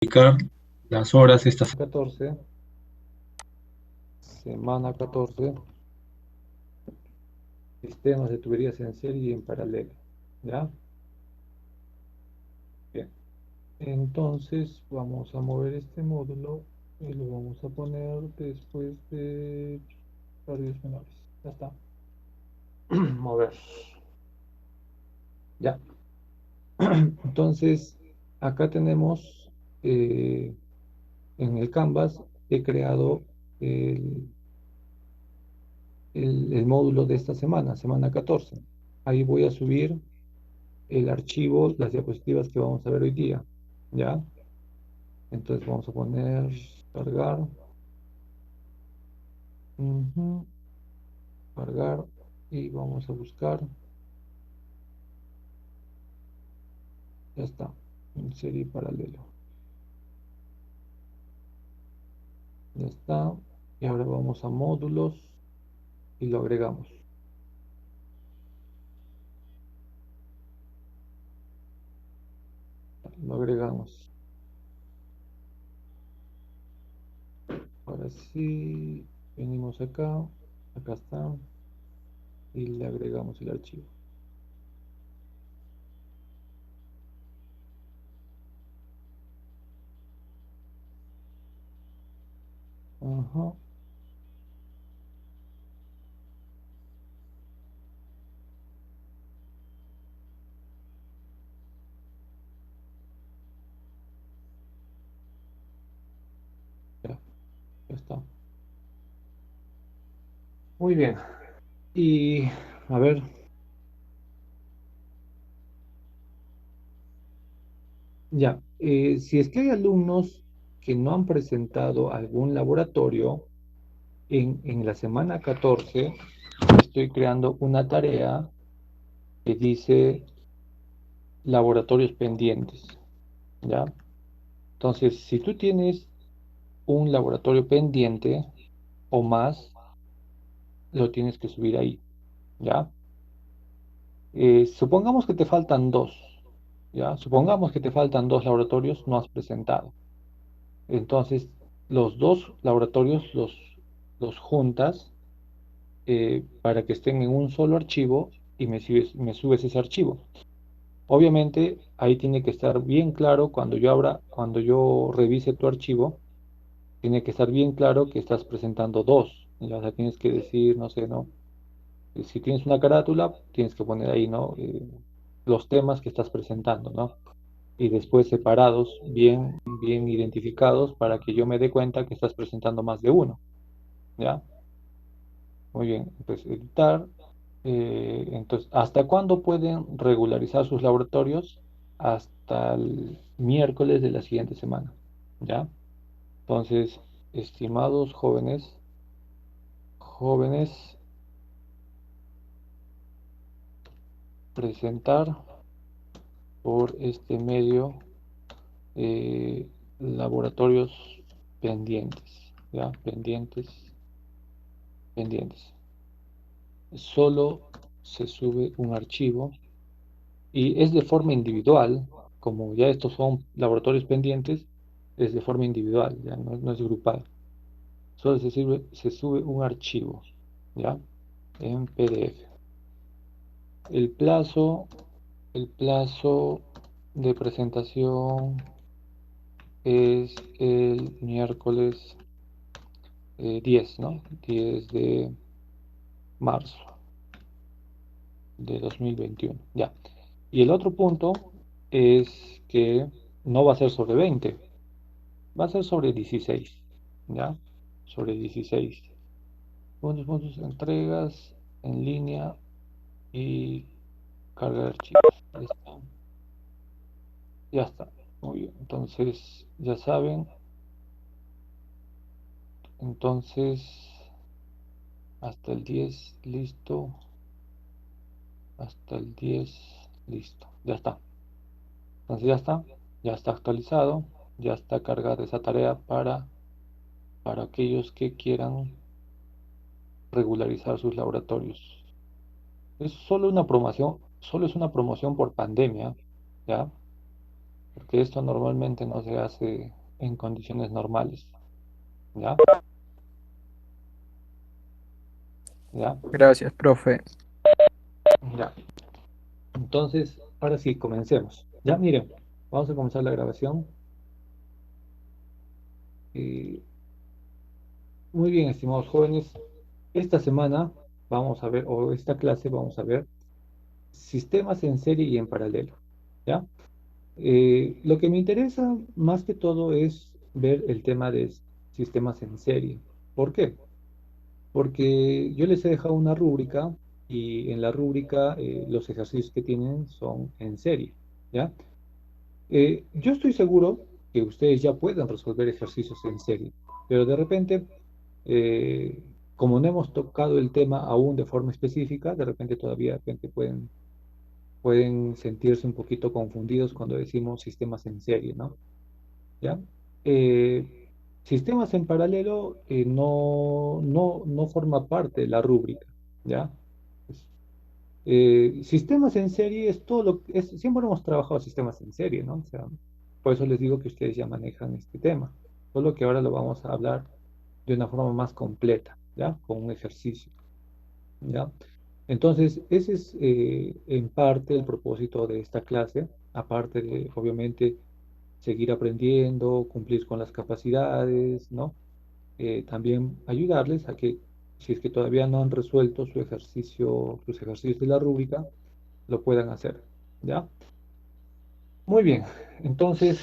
Indicar las horas esta 14, semana 14, sistemas de tuberías en serie y en paralelo. ¿Ya? Bien. Entonces vamos a mover este módulo y lo vamos a poner después de radios menores. Ya está. Mover. Ya. Entonces, acá tenemos en el Canvas, he creado el, el módulo de esta semana, semana 14. Ahí voy a subir el archivo, las diapositivas que vamos a ver hoy día. ¿Ya? Entonces vamos a poner cargar, ujú, cargar y vamos a buscar. Ya está, en serie paralelo. Ya está. Y ahora vamos a módulos y lo agregamos. Lo agregamos. Ahora sí, venimos acá, acá está, y le agregamos el archivo. Ajá, ya, ya está. Muy bien. Y a ver, ya, si es que hay alumnos que no han presentado algún laboratorio, en la semana 14 estoy creando una tarea que dice laboratorios pendientes, ¿ya? Entonces, si tú tienes un laboratorio pendiente o más, lo tienes que subir ahí, ¿ya? Supongamos que te faltan dos, ¿ya? Supongamos que te faltan dos laboratorios no has presentado. Entonces, los dos laboratorios los juntas para que estén en un solo archivo y me subes ese archivo. Obviamente, ahí tiene que estar bien claro cuando yo revise tu archivo, tiene que estar bien claro que estás presentando dos. Ya, o sea, tienes que decir, no sé, ¿no? Si tienes una carátula, tienes que poner ahí, ¿no? Los temas que estás presentando, ¿no? Y después separados, bien identificados, para que yo me dé cuenta que estás presentando más de uno, ¿ya? Muy bien, pues editar. Entonces, ¿hasta cuándo pueden regularizar sus laboratorios? Hasta el miércoles de la siguiente semana, ¿ya? Entonces, estimados jóvenes, presentar por este medio laboratorios pendientes, ¿ya? Pendientes. Solo se sube un archivo y es de forma individual, como ya estos son laboratorios pendientes, es de forma individual, ya no es grupal. Solo se sube un archivo, ¿ya? En PDF. El plazo, el plazo de presentación es el miércoles 10, ¿no? 10 de marzo de 2021, ya. Y el otro punto es que no va a ser sobre 20, va a ser sobre 16, ¿ya? Sobre 16. Puntos, entregas en línea y carga de archivos. Ahí está. Ya está. Muy bien. Entonces, ya saben. Entonces, hasta el 10 listo. Hasta el 10 listo. Ya está. Entonces ya está actualizado, ya está cargada esa tarea para aquellos que quieran regularizar sus laboratorios. Es solo una promoción por pandemia, ¿ya? porque esto normalmente no se hace en condiciones normales, ¿ya? ¿Ya? Gracias, profe. Ya. Entonces, ahora sí, comencemos. Ya, miren, vamos a comenzar la grabación. Eh, Muy bien, estimados jóvenes, esta semana vamos a ver, o esta clase vamos a ver sistemas en serie y en paralelo, ¿ya? Lo que me interesa más que todo es ver el tema de sistemas en serie. ¿Por qué? Porque yo les he dejado una rúbrica y en la rúbrica los ejercicios que tienen son en serie, ¿ya? Yo estoy seguro que ustedes ya pueden resolver ejercicios en serie, pero de repente, eh, como no hemos tocado el tema aún de forma específica, de repente pueden sentirse un poquito confundidos cuando decimos sistemas en serie, ¿no? ¿Ya? Eh, Sistemas en paralelo no forma parte de la rúbrica, ¿ya? Pues, sistemas en serie es todo lo que siempre hemos trabajado sistemas en serie, ¿no? O sea, por eso les digo que ustedes ya manejan este tema, solo que ahora lo vamos a hablar de una forma más completa, ¿ya? Con un ejercicio, ¿ya? Entonces, ese es en parte el propósito de esta clase, aparte de, obviamente, seguir aprendiendo, cumplir con las capacidades, ¿no? También ayudarles a que, si es que todavía no han resuelto su ejercicio, sus ejercicios de la rúbrica, lo puedan hacer, ¿ya? Muy bien, entonces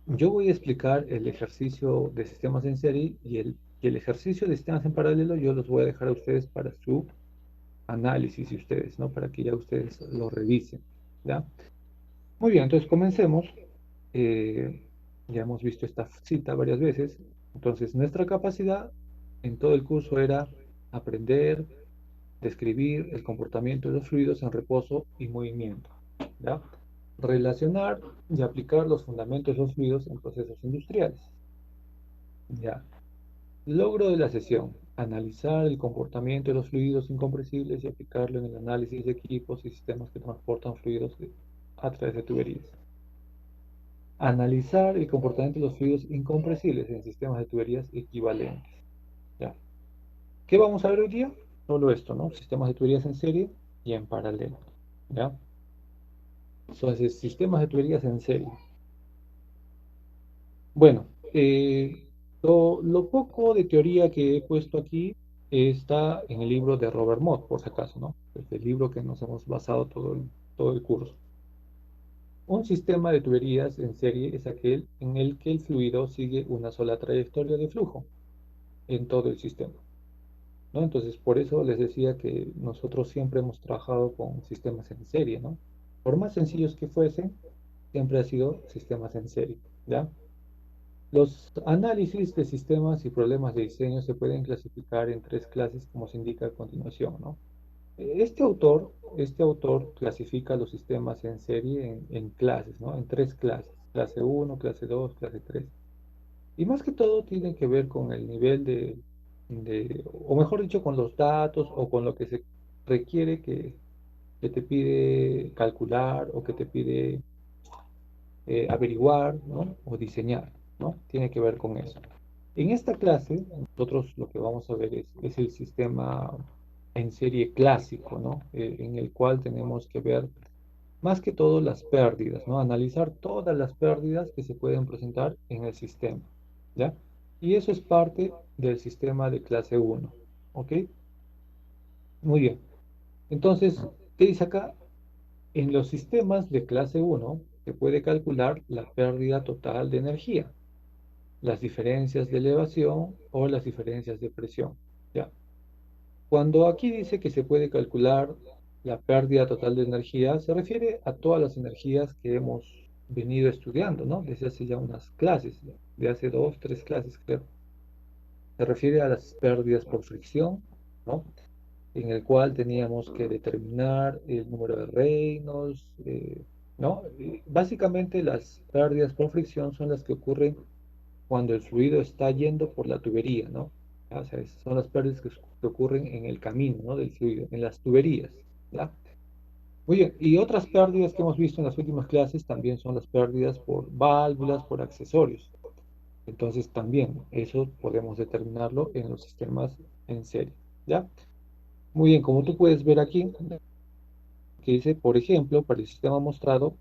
yo voy a explicar el ejercicio de sistemas en serie y el ejercicio de sistemas en paralelo yo los voy a dejar a ustedes para su análisis y ustedes, ¿no? Para que ya ustedes lo revisen, ¿ya? Muy bien, entonces comencemos. Ya hemos visto esta cita varias veces. Entonces, nuestra capacidad en todo el curso era aprender, describir el comportamiento de los fluidos en reposo y movimiento, ¿ya? Relacionar y aplicar los fundamentos de los fluidos en procesos industriales, ¿ya? Logro de la sesión: analizar el comportamiento de los fluidos incompresibles y aplicarlo en el análisis de equipos y sistemas que transportan fluidos a través de tuberías. Analizar el comportamiento de los fluidos incompresibles en sistemas de tuberías equivalentes. ¿Ya? ¿Qué vamos a ver hoy día? Solo esto, ¿no? Sistemas de tuberías en serie y en paralelo. ¿Ya? Entonces, sistemas de tuberías en serie. Bueno, lo poco de teoría que he puesto aquí está en el libro de Robert Mott, por si acaso, ¿no? Es el libro que nos hemos basado todo el curso. Un sistema de tuberías en serie es aquel en el que el fluido sigue una sola trayectoria de flujo en todo el sistema, ¿no? Entonces, por eso les decía que nosotros siempre hemos trabajado con sistemas en serie, ¿no? Por más sencillos que fuesen, siempre ha sido sistemas en serie, ¿ya? Los análisis de sistemas y problemas de diseño se pueden clasificar en tres clases, como se indica a continuación, ¿no? Este autor clasifica los sistemas en serie en clases, ¿no? En tres clases: clase uno, clase 2, clase 3. Y más que todo tiene que ver con el nivel o mejor dicho, con los datos o con lo que se requiere que te pide calcular o que te pide averiguar, ¿no? O diseñar, ¿no? Tiene que ver con eso. En esta clase, nosotros lo que vamos a ver es el sistema en serie clásico, ¿no? En el cual tenemos que ver más que todo las pérdidas, ¿no? Analizar todas las pérdidas que se pueden presentar en el sistema, ¿ya? Y eso es parte del sistema de clase uno, ¿ok? Muy bien. Entonces, ¿qué dice acá? En los sistemas de clase uno se puede calcular la pérdida total de energía, las diferencias de elevación o las diferencias de presión, ¿ya? Cuando aquí dice que se puede calcular la pérdida total de energía, se refiere a todas las energías que hemos venido estudiando, ¿no? Desde hace ya unas clases, de hace 2, 3 clases, creo. Se refiere a las pérdidas por fricción, ¿no? En el cual teníamos que determinar el número de Reynolds, ¿no? Básicamente las pérdidas por fricción son las que ocurren cuando el fluido está yendo por la tubería, ¿no? O sea, son las pérdidas que ocurren en el camino, ¿no? Del fluido, en las tuberías, ¿ya? Muy bien, y otras pérdidas que hemos visto en las últimas clases también son las pérdidas por válvulas, por accesorios. Entonces también eso podemos determinarlo en los sistemas en serie, ¿ya? Muy bien, como tú puedes ver aquí, que dice, por ejemplo, para el sistema mostrado,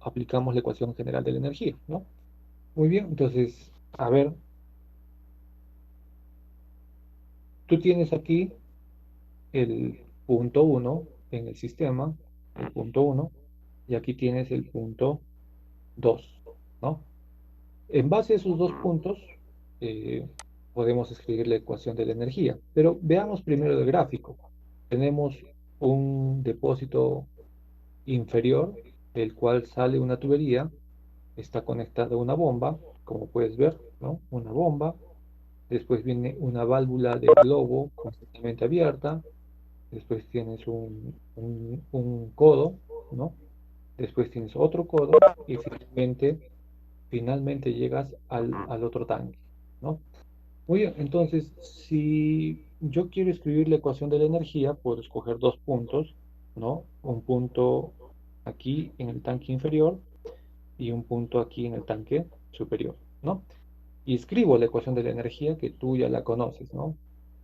aplicamos la ecuación general de la energía, ¿no? Muy bien, entonces, a ver, tú tienes aquí el punto uno en el sistema, el punto uno, y aquí tienes el punto 2, ¿no? En base a esos dos puntos, eh, podemos escribir la ecuación de la energía, pero veamos primero el gráfico. Tenemos un depósito inferior, del cual sale una tubería, está conectada a una bomba, como puedes ver, ¿no? Una bomba. Después viene una válvula de globo constantemente abierta. Después tienes un codo, ¿no? Después tienes otro codo y finalmente llegas al otro tanque, ¿no? Muy bien, entonces, si yo quiero escribir la ecuación de la energía, puedo escoger dos puntos, ¿no? Un punto aquí en el tanque inferior y un punto aquí en el tanque superior, ¿no? Y escribo la ecuación de la energía que tú ya la conoces, ¿no?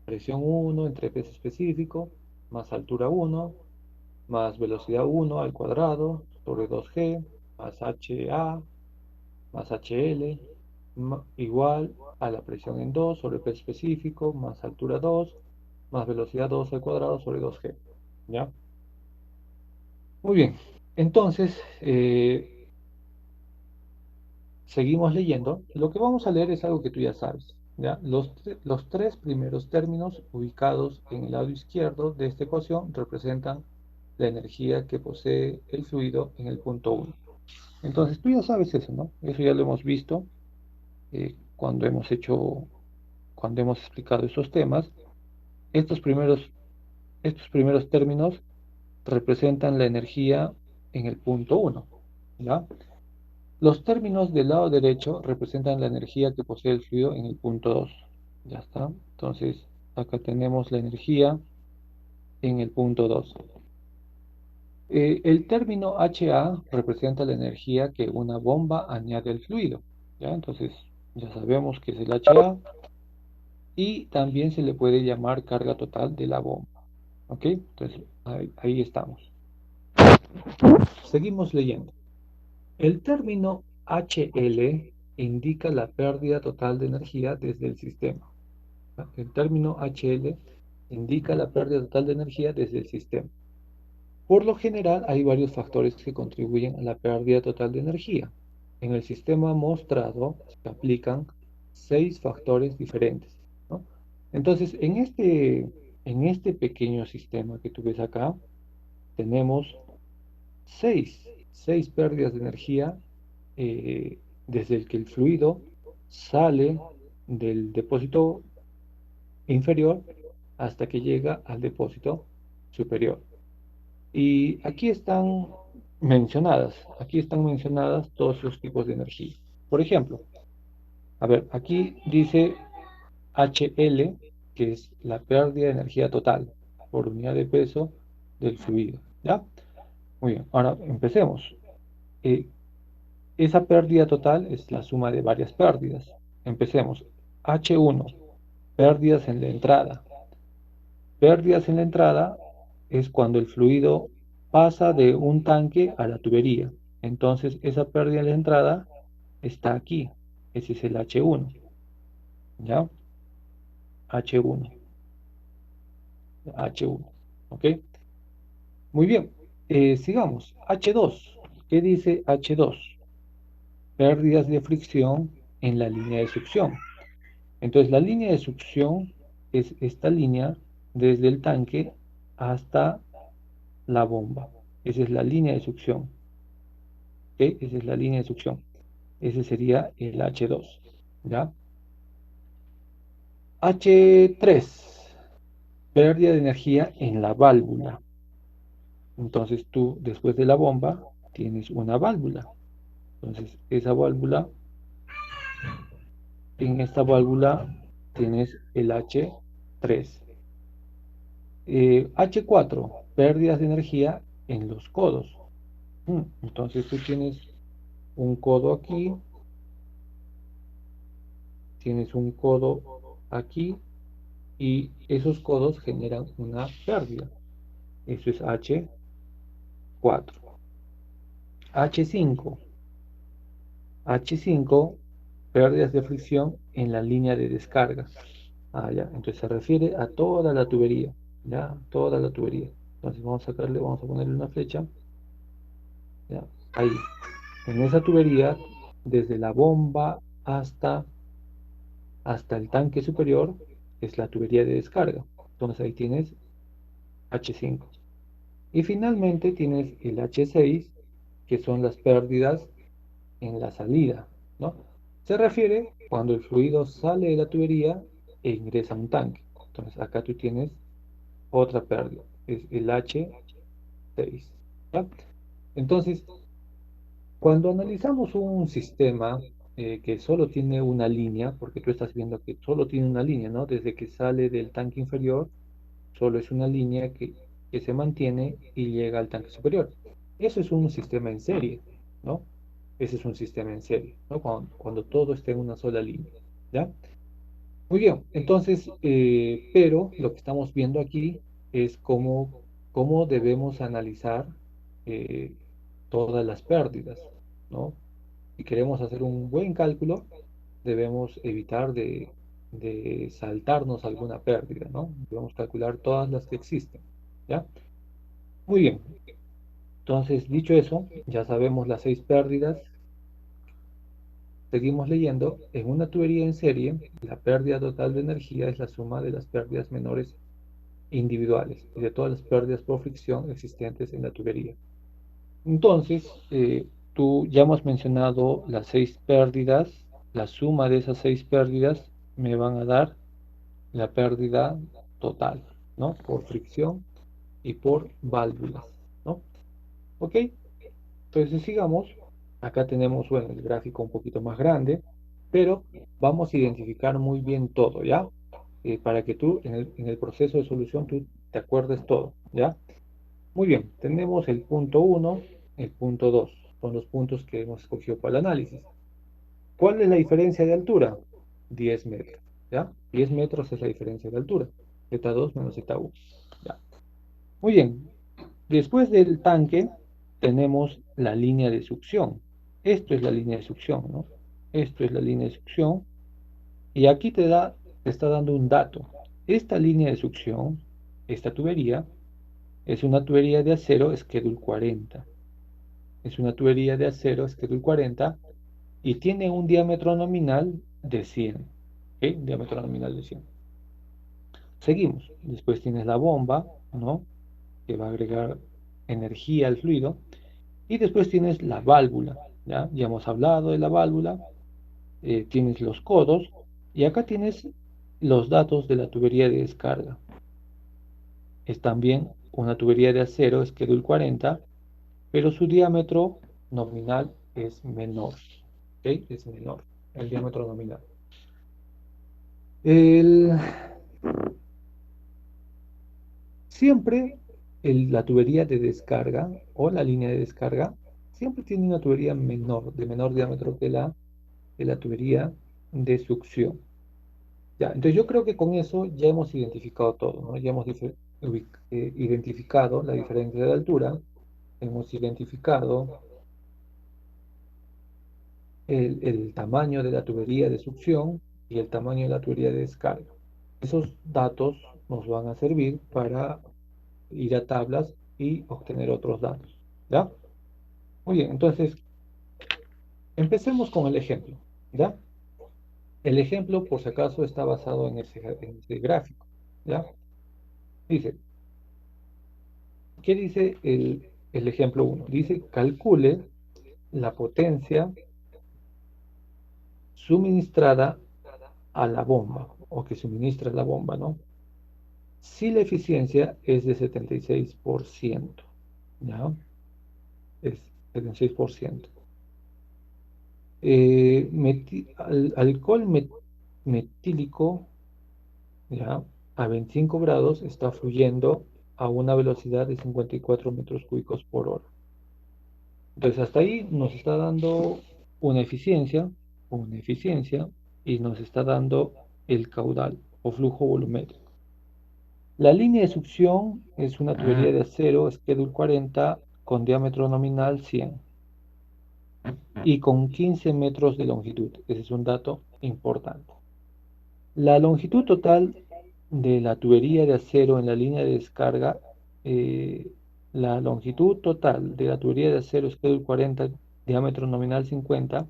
Presión 1 entre peso específico más altura 1 más velocidad 1 al cuadrado sobre 2G más HA más HL igual a la presión en 2 sobre peso específico más altura 2 más velocidad 2 al cuadrado sobre 2G. ¿Ya? Muy bien. Entonces, seguimos leyendo. Lo que vamos a leer es algo que tú ya sabes. ¿Ya? Los tres primeros términos ubicados en el lado izquierdo de esta ecuación representan la energía que posee el fluido en el punto 1. Entonces, tú ya sabes eso, ¿no? Eso ya lo hemos visto cuando cuando hemos explicado esos temas. Estos primeros, estos primeros términos representan la energía en el punto 1. ¿Ya? Los términos del lado derecho representan la energía que posee el fluido en el punto 2. Ya está. Entonces, acá tenemos la energía en el punto 2. El término HA representa la energía que una bomba añade al fluido. ¿Ya? Entonces, ya sabemos que es el HA y también se le puede llamar carga total de la bomba. ¿Ok? Entonces, ahí estamos. Seguimos leyendo. El término HL indica la pérdida total de energía desde el sistema. El término HL indica la pérdida total de energía desde el sistema. Por lo general, hay varios factores que contribuyen a la pérdida total de energía. En el sistema mostrado se aplican 6 factores diferentes, ¿no? Entonces, en este pequeño sistema que tú ves acá, tenemos seis pérdidas de energía desde el que el fluido sale del depósito inferior hasta que llega al depósito superior. Y aquí están mencionadas todos los tipos de energía. Por ejemplo, a ver, aquí dice HL, que es la pérdida de energía total por unidad de peso del fluido. ¿Ya? Muy bien, ahora empecemos. Eh, esa pérdida total es la suma de varias pérdidas. Empecemos. H1, pérdidas en la entrada. Pérdidas en la entrada es cuando el fluido pasa de un tanque a la tubería. Entonces, esa pérdida en la entrada está aquí. Ese es el H1. ¿Ya? H1. H1. ¿Ok? Muy bien. Sigamos. H2. ¿Qué dice H2? Pérdidas de fricción en la línea de succión. Entonces, la línea de succión es esta línea desde el tanque hasta la bomba. Esa es la línea de succión. ¿Ok? Esa es la línea de succión. Ese sería el H2. ¿Ya? H3. Pérdida de energía en la válvula. Entonces tú, después de la bomba, tienes una válvula. Entonces, esa válvula, en esta válvula tienes el H3. H4, pérdidas de energía en los codos. Entonces tú tienes un codo aquí, tienes un codo aquí, y esos codos generan una pérdida. Eso es H4. H5. H5, pérdidas de fricción en la línea de descarga. Ya. Entonces se refiere a toda la tubería, ya, toda la tubería. Entonces vamos a ponerle una flecha, ya, ahí. En esa tubería, desde la bomba hasta el tanque superior, es la tubería de descarga. Entonces ahí tienes H5. Y finalmente tienes el H6, que son las pérdidas en la salida, ¿no? Se refiere cuando el fluido sale de la tubería e ingresa a un tanque. Entonces acá tú tienes otra pérdida, es el H6, ¿ya? Entonces, cuando analizamos un sistema que solo tiene una línea, porque tú estás viendo que solo tiene una línea, ¿no? Desde que sale del tanque inferior, solo es una línea que se mantiene y llega al tanque superior. Eso es un sistema en serie, ¿no? Ese es un sistema en serie, ¿no? Cuando todo está en una sola línea, ¿ya? Muy bien, entonces, pero lo que estamos viendo aquí es cómo debemos analizar eh, todas las pérdidas, ¿no? Si queremos hacer un buen cálculo, debemos evitar de saltarnos alguna pérdida, ¿no? Debemos calcular todas las que existen, ¿ya? Muy bien, entonces, dicho eso, ya sabemos las 6 pérdidas. Seguimos leyendo. En una tubería en serie, la pérdida total de energía es la suma de las pérdidas menores individuales y de todas las pérdidas por fricción existentes en la tubería. Entonces, tú ya hemos mencionado las 6 pérdidas. La suma de esas 6 pérdidas me van a dar la pérdida total, ¿no? Por fricción y por válvulas, ¿no? ¿Ok? Entonces sigamos. Acá tenemos, bueno, el gráfico un poquito más grande, pero vamos a identificar muy bien todo, ¿ya? Para que tú en el proceso de solución tú te acuerdes todo, ¿ya? Muy bien, tenemos el punto 1, el punto 2, son los puntos que hemos escogido para el análisis. ¿Cuál es la diferencia de altura? 10 metros, ¿ya? 10 metros es la diferencia de altura. Z2 menos Z1, ¿ya? Muy bien, después del tanque tenemos la línea de succión. Esto es la línea de succión, ¿no? Esto es la línea de succión. Y aquí te está dando un dato. Esta línea de succión, esta tubería, es una tubería de acero Schedule 40. Es una tubería de acero Schedule 40 y tiene un diámetro nominal de 100. ¿Ok? Diámetro nominal de 100. Seguimos. Después tienes la bomba, ¿no? Que va a agregar energía al fluido. Y después tienes la válvula, ¿ya? Ya hemos hablado de la válvula. Tienes los codos. Y acá tienes los datos de la tubería de descarga. Es también una tubería de acero Schedule 40, pero su diámetro nominal es menor. ¿Ok? Es menor el diámetro nominal. El, siempre la tubería de descarga o la línea de descarga siempre tiene una tubería menor, de menor diámetro que la tubería de succión. Ya, entonces yo creo que con eso ya hemos identificado todo, ¿no? Ya hemos identificado la diferencia de altura, hemos identificado el tamaño de la tubería de succión y el tamaño de la tubería de descarga. Esos datos nos van a servir para ir a tablas y obtener otros datos, ¿ya? Muy bien, entonces empecemos con el ejemplo, ¿ya? El ejemplo, por si acaso, está basado en ese gráfico, ¿ya? Dice, ¿qué dice el ejemplo 1? Dice, calcule la potencia suministrada a la bomba, o que suministra la bomba, ¿no? Si la eficiencia es de 76%, ¿ya? Es 76%. Alcohol metílico, ¿ya? A 25 grados está fluyendo a una velocidad de 54 metros cúbicos por hora. Entonces, hasta ahí nos está dando una eficiencia, y nos está dando el caudal o flujo volumétrico. La línea de succión es una tubería de acero Schedule 40 con diámetro nominal 100 y con 15 metros de longitud. Ese es un dato importante. La longitud total de la tubería de acero en la línea de descarga, eh, la longitud total de la tubería de acero Schedule 40, diámetro nominal 50,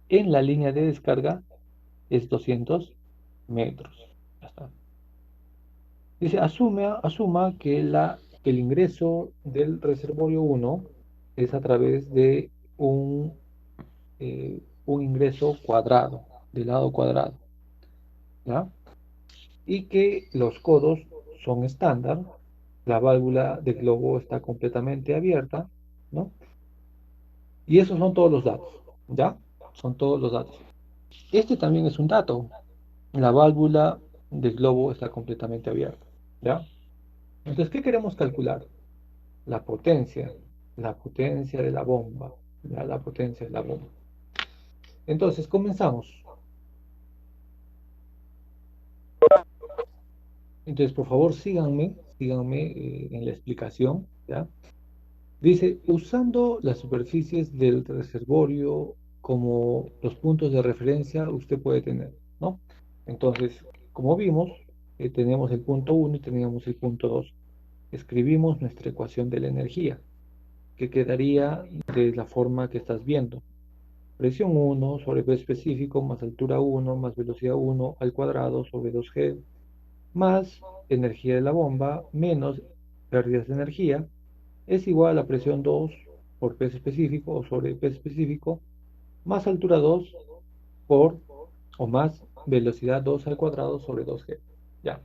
en la línea de descarga es 200 metros. Ya está. Dice, asuma que el ingreso del reservorio 1 es a través de un ingreso cuadrado, de lado cuadrado, ¿ya? Y que los codos son estándar, la válvula de globo está completamente abierta, ¿no? Y esos son todos los datos, ¿ya? Son todos los datos. Este también es un dato, la válvula del globo está completamente abierta, ¿ya? Entonces, ¿qué queremos calcular? La potencia, la potencia de la bomba, ¿ya? La potencia de la bomba. Entonces, comenzamos. Entonces, por favor, síganme en la explicación, ¿ya? Dice, usando las superficies del reservorio como los puntos de referencia, usted puede tener, ¿no? Entonces, como vimos, tenemos el punto 1 y teníamos el punto 2. Escribimos nuestra ecuación de la energía, que quedaría de la forma que estás viendo. Presión 1 sobre P específico más altura 1 más velocidad 1 al cuadrado sobre 2G más energía de la bomba menos pérdidas de energía es igual a presión 2 por P específico o sobre P específico más altura 2 por o más velocidad 2 al cuadrado sobre 2G. Ya.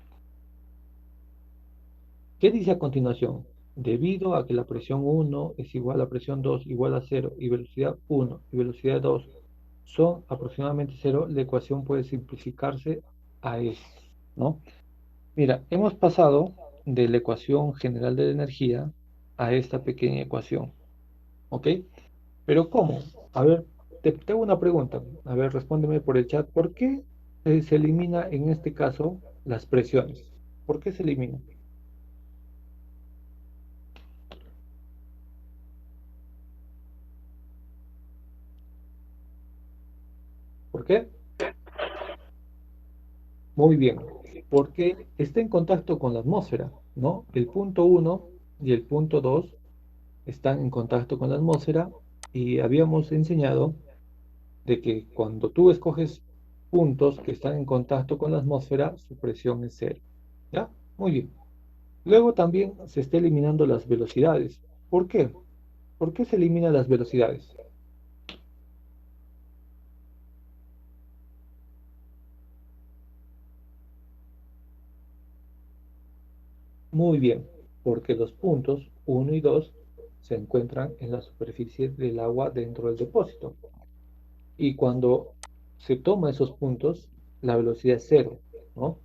¿Qué dice a continuación? Debido a que la presión 1 es igual a presión 2 igual a 0 y velocidad 1 y velocidad 2 son aproximadamente 0, la ecuación puede simplificarse a esto, ¿no? Mira, hemos pasado de la ecuación general de la energía a esta pequeña ecuación, ¿ok? Pero ¿cómo? A ver, te hago una pregunta. A ver, respóndeme por el chat. ¿Por qué se elimina en este caso las presiones? ¿Por qué se elimina? ¿Por qué? Muy bien. Porque está en contacto con la atmósfera, ¿no? El punto 1 y el punto 2 están en contacto con la atmósfera y habíamos enseñado de que cuando tú escoges puntos que están en contacto con la atmósfera, su presión es cero. ¿Ya? Muy bien. Luego también se está eliminando las velocidades. ¿Por qué? ¿Por qué se eliminan las velocidades? Muy bien, porque los puntos 1 y 2 se encuentran en la superficie del agua dentro del depósito. Y cuando se toma esos puntos, la velocidad es cero, ¿no?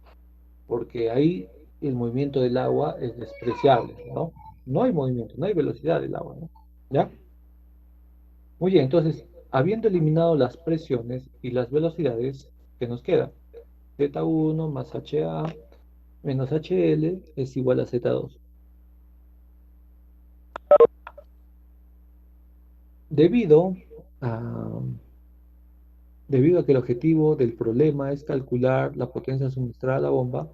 Porque ahí el movimiento del agua es despreciable, ¿no? No hay movimiento, no hay velocidad del agua, ¿no? ¿Ya? Muy bien, entonces, habiendo eliminado las presiones y las velocidades, ¿qué nos queda? Z1 más HA menos HL es igual a Z2. Debido a, debido a que el objetivo del problema es calcular la potencia suministrada a la bomba,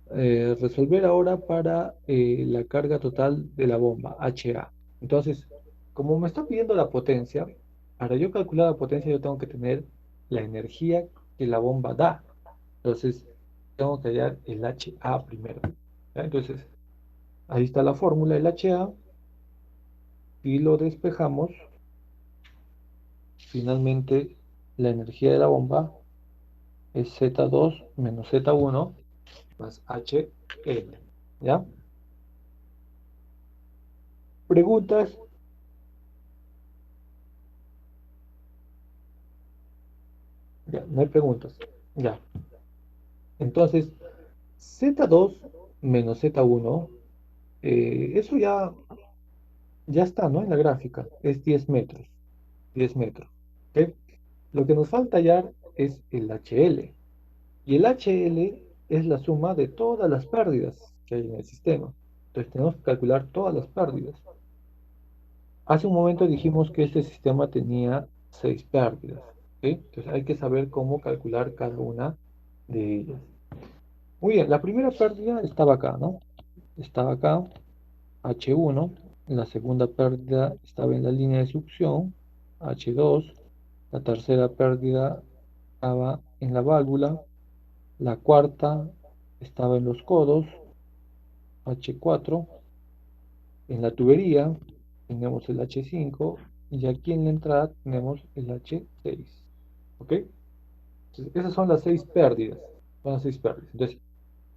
resolver ahora para la carga total de la bomba, HA. Entonces, como me está pidiendo la potencia, para yo calcular la potencia yo tengo que tener la energía que la bomba da. Entonces, tengo que hallar el HA primero. ¿Ya? Entonces, ahí está la fórmula del HA y lo despejamos. Finalmente, la energía de la bomba es Z2 menos Z1 más HL. ¿Ya? ¿Preguntas? Ya, no hay preguntas. Ya. Entonces, Z2 menos Z1 Eso ya está, ¿no? En la gráfica, es 10 metros, 10 metros. ¿Ok? Lo que nos falta hallar es el HL. Y el HL es la suma de todas las pérdidas que hay en el sistema. Entonces tenemos que calcular todas las pérdidas. Hace un momento dijimos que este sistema tenía 6 pérdidas. ¿Ok? Entonces hay que saber cómo calcular cada una de ellas. Muy bien, la primera pérdida estaba acá, ¿no? Estaba acá, H1. La segunda pérdida estaba en la línea de succión, H2. La tercera pérdida estaba en la válvula. La cuarta estaba en los codos, H4. En la tubería tenemos el H5 y aquí en la entrada tenemos el H6. ¿Ok? Entonces, esas son las 6 pérdidas. Son las 6 pérdidas. Entonces,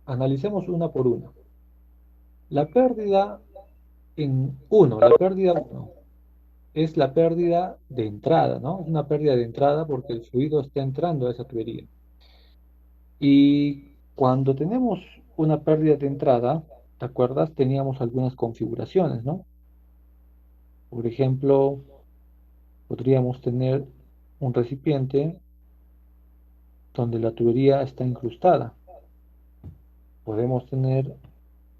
analicemos una por una. La pérdida la pérdida 1 es la pérdida de entrada, ¿no? Es una pérdida de entrada porque el fluido está entrando a esa tubería. Y cuando tenemos una pérdida de entrada, ¿te acuerdas? Teníamos algunas configuraciones, ¿no? Por ejemplo, podríamos tener un recipiente donde la tubería está incrustada. Podemos tener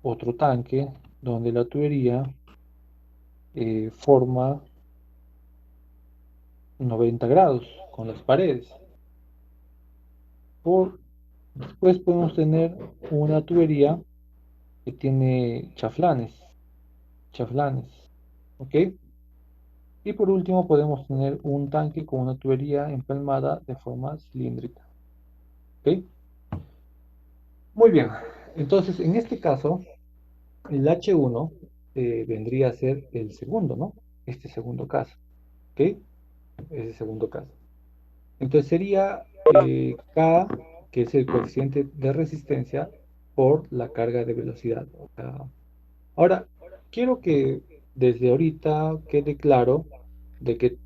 otro tanque donde la tubería forma 90 grados con las paredes. Después podemos tener una tubería que tiene chaflanes, ¿ok? Y por último podemos tener un tanque con una tubería empalmada de forma cilíndrica, ¿ok? Muy bien, entonces en este caso el H1 vendría a ser el segundo, ¿no? Este segundo caso, ¿ok? Ese segundo caso. Entonces sería K, que es el coeficiente de resistencia por la carga de velocidad. O sea, ahora, quiero que desde ahorita quede claro de que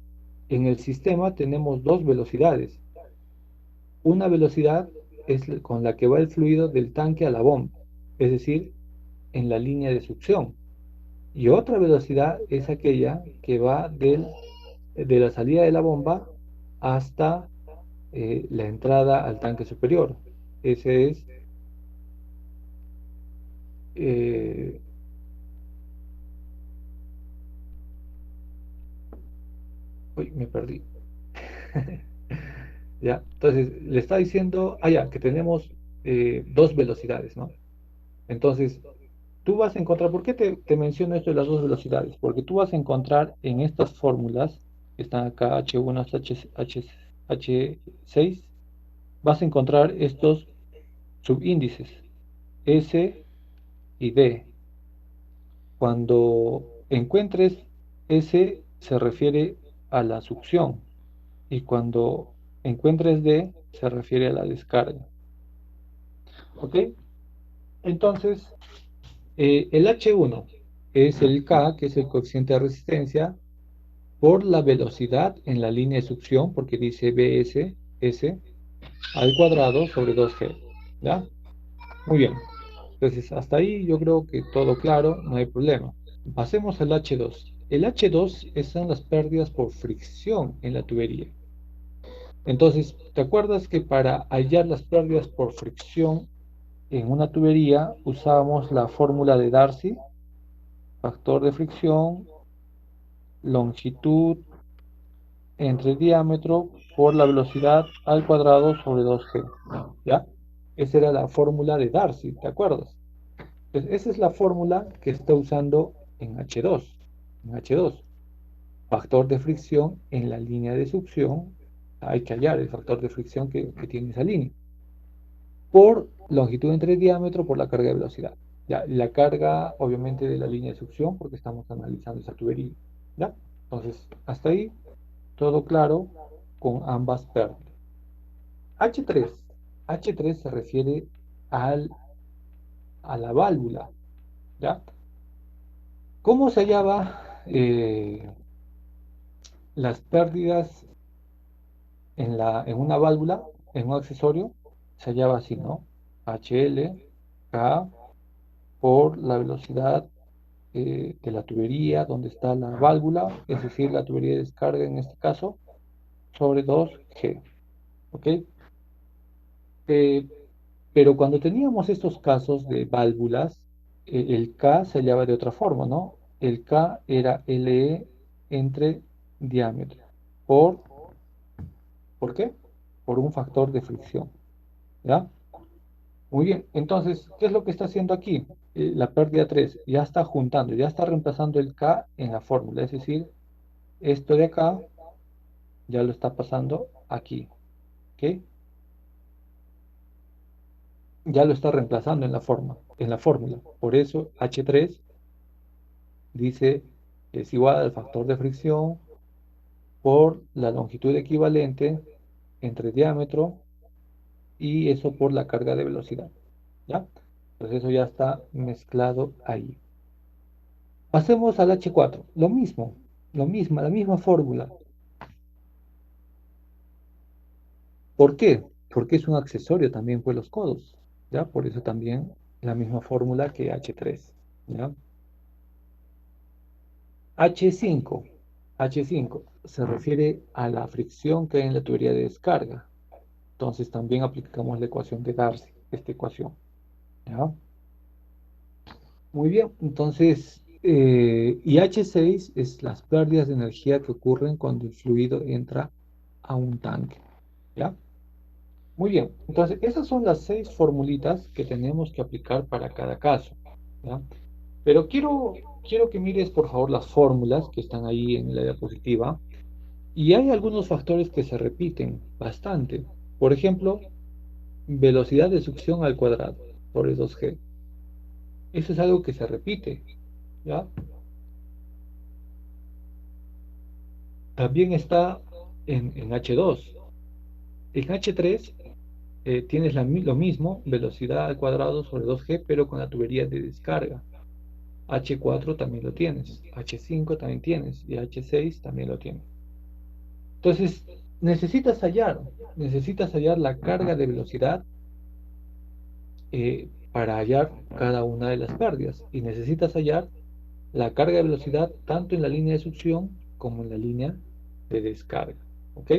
en el sistema tenemos dos velocidades. Una velocidad es con la que va el fluido del tanque a la bomba, es decir, en la línea de succión. Y otra velocidad es aquella que va de la salida de la bomba hasta la entrada al tanque superior. Ese es, eh, uy, me perdí. Ya, entonces le está diciendo, ya, que tenemos dos velocidades, ¿no? Entonces, tú vas a encontrar, ¿por qué te menciono esto de las dos velocidades? Porque tú vas a encontrar en estas fórmulas, que están acá, H1 hasta H6, vas a encontrar estos subíndices, S y D. Cuando encuentres S, se refiere a la succión, y cuando encuentres D, se refiere a la descarga. ¿Ok? Entonces, el H1 es el K, que es el coeficiente de resistencia, por la velocidad en la línea de succión, porque dice BS, S, al cuadrado sobre 2G. ¿Ya? Muy bien. Entonces, hasta ahí yo creo que todo claro, no hay problema. Pasemos al H2. El H2 son las pérdidas por fricción en la tubería. Entonces, ¿te acuerdas que para hallar las pérdidas por fricción en una tubería usábamos la fórmula de Darcy? Factor de fricción, longitud entre diámetro por la velocidad al cuadrado sobre 2G. ¿Ya? Esa era la fórmula de Darcy, ¿te acuerdas? Entonces, esa es la fórmula que está usando en H2. En H2. Factor de fricción en la línea de succión. Hay que hallar el factor de fricción que tiene esa línea. Por longitud entre diámetro por la carga de velocidad. ¿Ya? La carga, obviamente, de la línea de succión, porque estamos analizando esa tubería. ¿Ya? Entonces, hasta ahí, todo claro con ambas pérdidas. H3. H3 se refiere a la válvula. ¿Ya? ¿Cómo se hallaba las pérdidas en una válvula, en un accesorio? Se hallaba así, ¿no? HL, K por la velocidad de la tubería donde está la válvula, es decir, la tubería de descarga en este caso, sobre 2G. ¿Ok? Eh, pero cuando teníamos estos casos de válvulas, el K se hallaba de otra forma, ¿no? El K era LE entre diámetro. ¿Por, ¿por qué? Por un factor de fricción. ¿Ya? Muy bien. Entonces, ¿qué es lo que está haciendo aquí? La pérdida 3 ya está juntando, ya está reemplazando el K en la fórmula. Es decir, esto de acá ya lo está pasando aquí. ¿Ok? Ya lo está reemplazando en la fórmula. Por eso H3 dice es igual al factor de fricción por la longitud equivalente entre diámetro y eso por la carga de velocidad. ¿Ya? Entonces eso ya está mezclado ahí. Pasemos al H4. La misma fórmula. ¿Por qué? Porque es un accesorio también por los codos. ¿Ya? Por eso también la misma fórmula que H3. ¿Ya? H5. H5 se refiere a la fricción que hay en la tubería de descarga. Entonces también aplicamos la ecuación de Darcy, esta ecuación. ¿Ya? Muy bien, entonces, y H6 es las pérdidas de energía que ocurren cuando el fluido entra a un tanque. ¿Ya? Muy bien, entonces esas son las 6 formulitas que tenemos que aplicar para cada caso. ¿Ya? Pero quiero que mires por favor las fórmulas que están ahí en la diapositiva. Y hay algunos factores que se repiten bastante. Por ejemplo, velocidad de succión al cuadrado sobre 2G. Eso es algo que se repite, ¿ya? También está en H2. En H3 tienes lo mismo, velocidad al cuadrado sobre 2G, pero con la tubería de descarga. H4 también lo tienes, H5 también tienes y H6 también lo tienes. Entonces, necesitas hallar la carga de velocidad para hallar cada una de las pérdidas y necesitas hallar la carga de velocidad tanto en la línea de succión como en la línea de descarga. ¿Ok?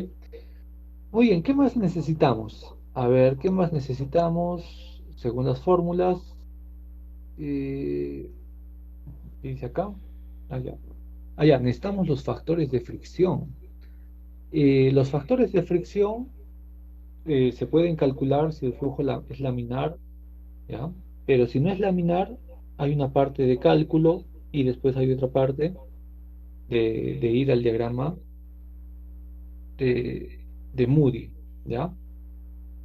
Muy bien, ¿qué más necesitamos? A ver, ¿qué más necesitamos según las fórmulas? ¿Qué dice acá? Allá. Allá, necesitamos los factores de fricción. Los factores de fricción se pueden calcular si el flujo es laminar, ¿ya? Pero si no es laminar, hay una parte de cálculo y después hay otra parte de ir al diagrama de Moody, ¿ya?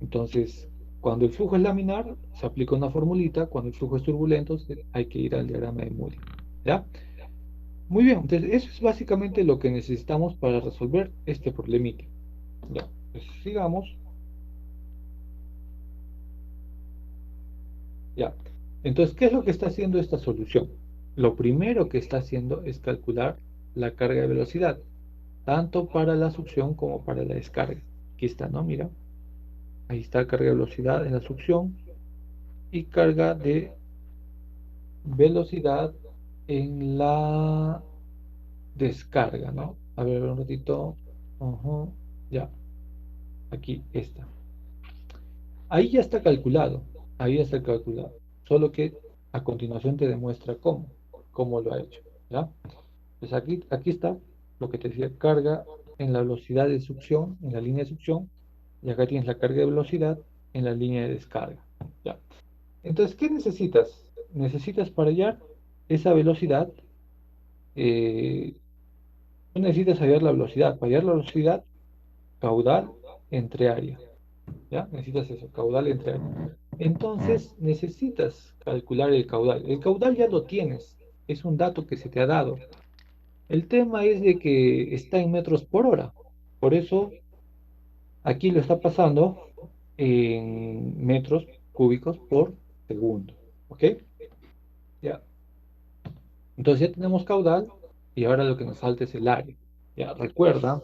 Entonces, cuando el flujo es laminar, se aplica una formulita, cuando el flujo es turbulento, hay que ir al diagrama de Moody, ¿ya? Muy bien, entonces eso es básicamente lo que necesitamos para resolver este problemita. Ya, pues sigamos. Ya. Entonces, ¿qué es lo que está haciendo esta solución? Lo primero que está haciendo es calcular la carga de velocidad, tanto para la succión como para la descarga. Aquí está, ¿no? Mira, ahí está carga de velocidad en la succión y carga de velocidad en la descarga, ¿no? A ver, un ratito. Ujú, ya, aquí está. Ahí ya está calculado, ahí ya está calculado. Solo que a continuación te demuestra cómo lo ha hecho, ¿ya? Pues aquí está lo que te decía, carga en la velocidad de succión, en la línea de succión, y acá tienes la carga de velocidad en la línea de descarga, ¿ya? Entonces, ¿qué necesitas? Necesitas para hallar esa velocidad, eh, no necesitas hallar la velocidad, para hallar la velocidad, caudal entre área, ¿ya? Necesitas eso, caudal entre área. Entonces, necesitas calcular el caudal. El caudal ya lo tienes, es un dato que se te ha dado. El tema es de que está en metros por hora. Por eso, aquí lo está pasando en metros cúbicos por segundo. ¿Ok? Ya. Entonces ya tenemos caudal y ahora lo que nos falta es el área. Ya, recuerda,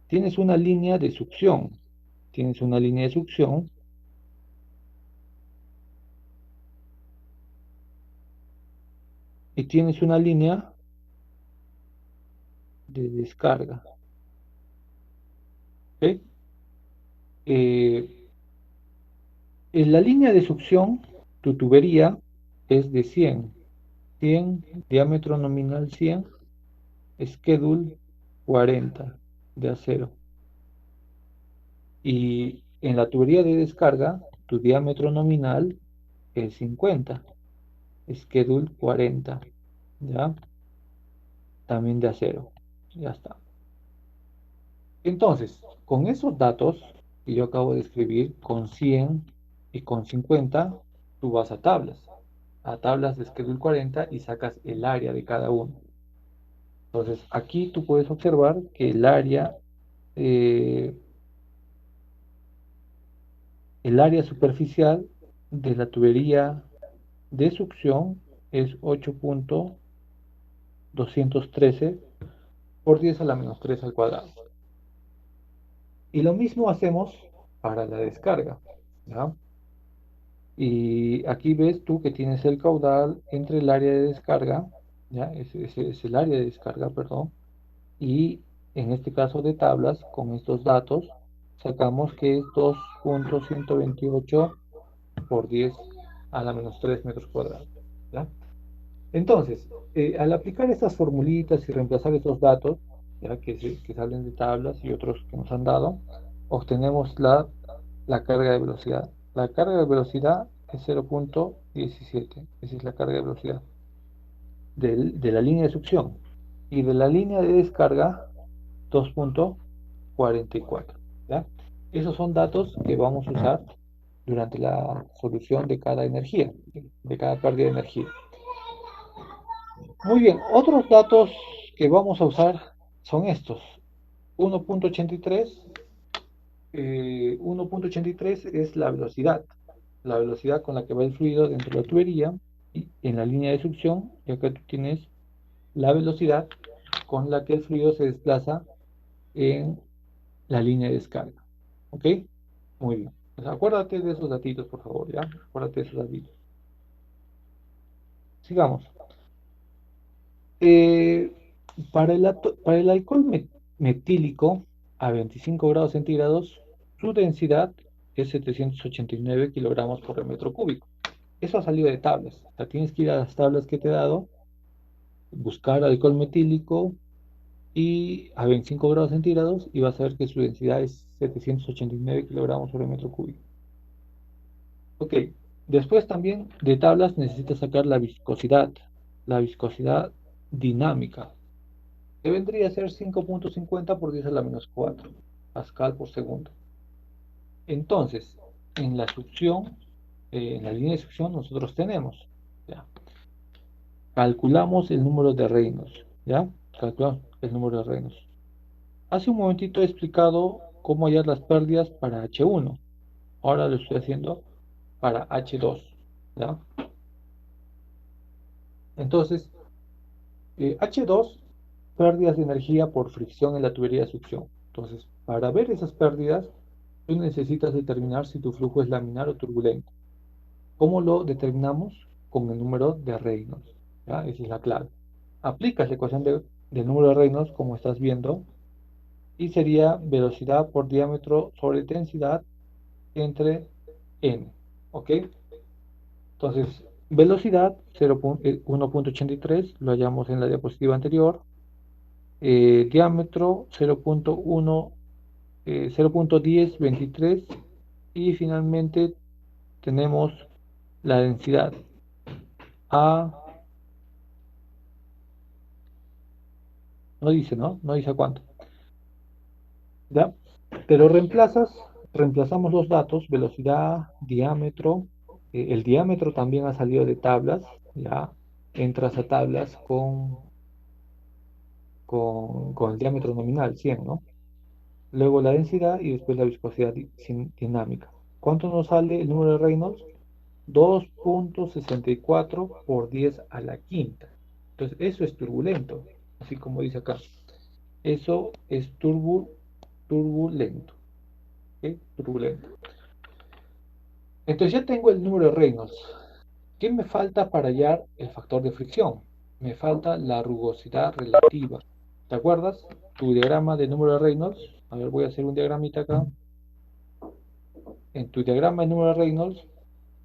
tienes una línea de succión. Tienes una línea de succión. y tienes una línea de descarga. ¿Ok? En la línea de succión, tu tubería es de 100, diámetro nominal 100, schedule 40 de acero. Y en la tubería de descarga, tu diámetro nominal es 50, schedule 40, ¿ya? También de acero. Ya está. Entonces, con esos datos que yo acabo de escribir, con 100 y con 50, tú vas a tablas de Schedule 40 y sacas el área de cada uno. Entonces, aquí tú puedes observar que eh, el área superficial de la tubería de succión es 8.213 por 10 a la menos 3 al cuadrado. Y lo mismo hacemos para la descarga, ¿ya? Y aquí ves tú que tienes el caudal entre el área de descarga, ¿ya? Ese es el área de descarga, perdón. Y en este caso de tablas, con estos datos, sacamos que es 2.128 por 10 a la menos 3 metros cuadrados, ¿ya? Entonces, al aplicar estas formulitas y reemplazar estos datos, ya que salen de tablas y otros que nos han dado, obtenemos la carga de velocidad. La carga de velocidad es 0.17, esa es la carga de velocidad de la línea de succión. Y de la línea de descarga, 2.44. ¿Ya? Esos son datos que vamos a usar durante la solución de cada energía, de cada pérdida de energía. Muy bien, otros datos que vamos a usar son estos. 1.83 1.83 es la velocidad con la que va el fluido dentro de la tubería y en la línea de succión, y acá tú tienes la velocidad con la que el fluido se desplaza en la línea de descarga. ¿Ok? Muy bien. Pues acuérdate de esos datitos, por favor, ¿ya? Acuérdate de esos datitos. Sigamos. Eh, para el alcohol metílico a 25 grados centígrados, su densidad es 789 kilogramos por metro cúbico. Eso ha salido de tablas. O sea, tienes que ir a las tablas que te he dado, buscar alcohol metílico y a 25 grados centígrados y vas a ver que su densidad es 789 kilogramos por metro cúbico. Ok, después también de tablas necesitas sacar la viscosidad dinámica, que vendría a ser 5.50 por 10 a la menos 4 pascal por segundo. Entonces, en la succión, en la línea de succión nosotros tenemos, ¿ya? Calculamos el número de Reynolds, ¿ya? Calculamos el número de Reynolds. Hace un momentito he explicado cómo hallar las pérdidas para H1. Ahora lo estoy haciendo para H2, ¿ya? Entonces, H2, pérdidas de energía por fricción en la tubería de succión. Entonces, para ver esas pérdidas, tú necesitas determinar si tu flujo es laminar o turbulento. ¿Cómo lo determinamos? Con el número de Reynolds, ¿ya? Esa es la clave. Aplicas la ecuación del número de Reynolds, como estás viendo, y sería velocidad por diámetro sobre densidad entre n. ¿Ok? Entonces, velocidad 1.83, lo hallamos en la diapositiva anterior. Diámetro 0.1023 y finalmente tenemos la densidad A, no dice, ¿no? No dice cuánto, ¿ya? Pero reemplazamos los datos, velocidad, diámetro, el diámetro también ha salido de tablas, ¿ya? Entras a tablas con el diámetro nominal, 100, ¿no? Luego la densidad y después la viscosidad dinámica. ¿Cuánto nos sale el número de Reynolds? 2.64 por 10 a la quinta. Entonces, eso es turbulento, así como dice acá. Eso es turbulento. ¿Ok? Turbulento. Entonces ya tengo el número de Reynolds. ¿Qué me falta para hallar el factor de fricción? me falta la rugosidad relativa. ¿Te acuerdas? Tu diagrama de número de Reynolds. A ver, voy a hacer un diagramita acá. En tu diagrama de número de Reynolds,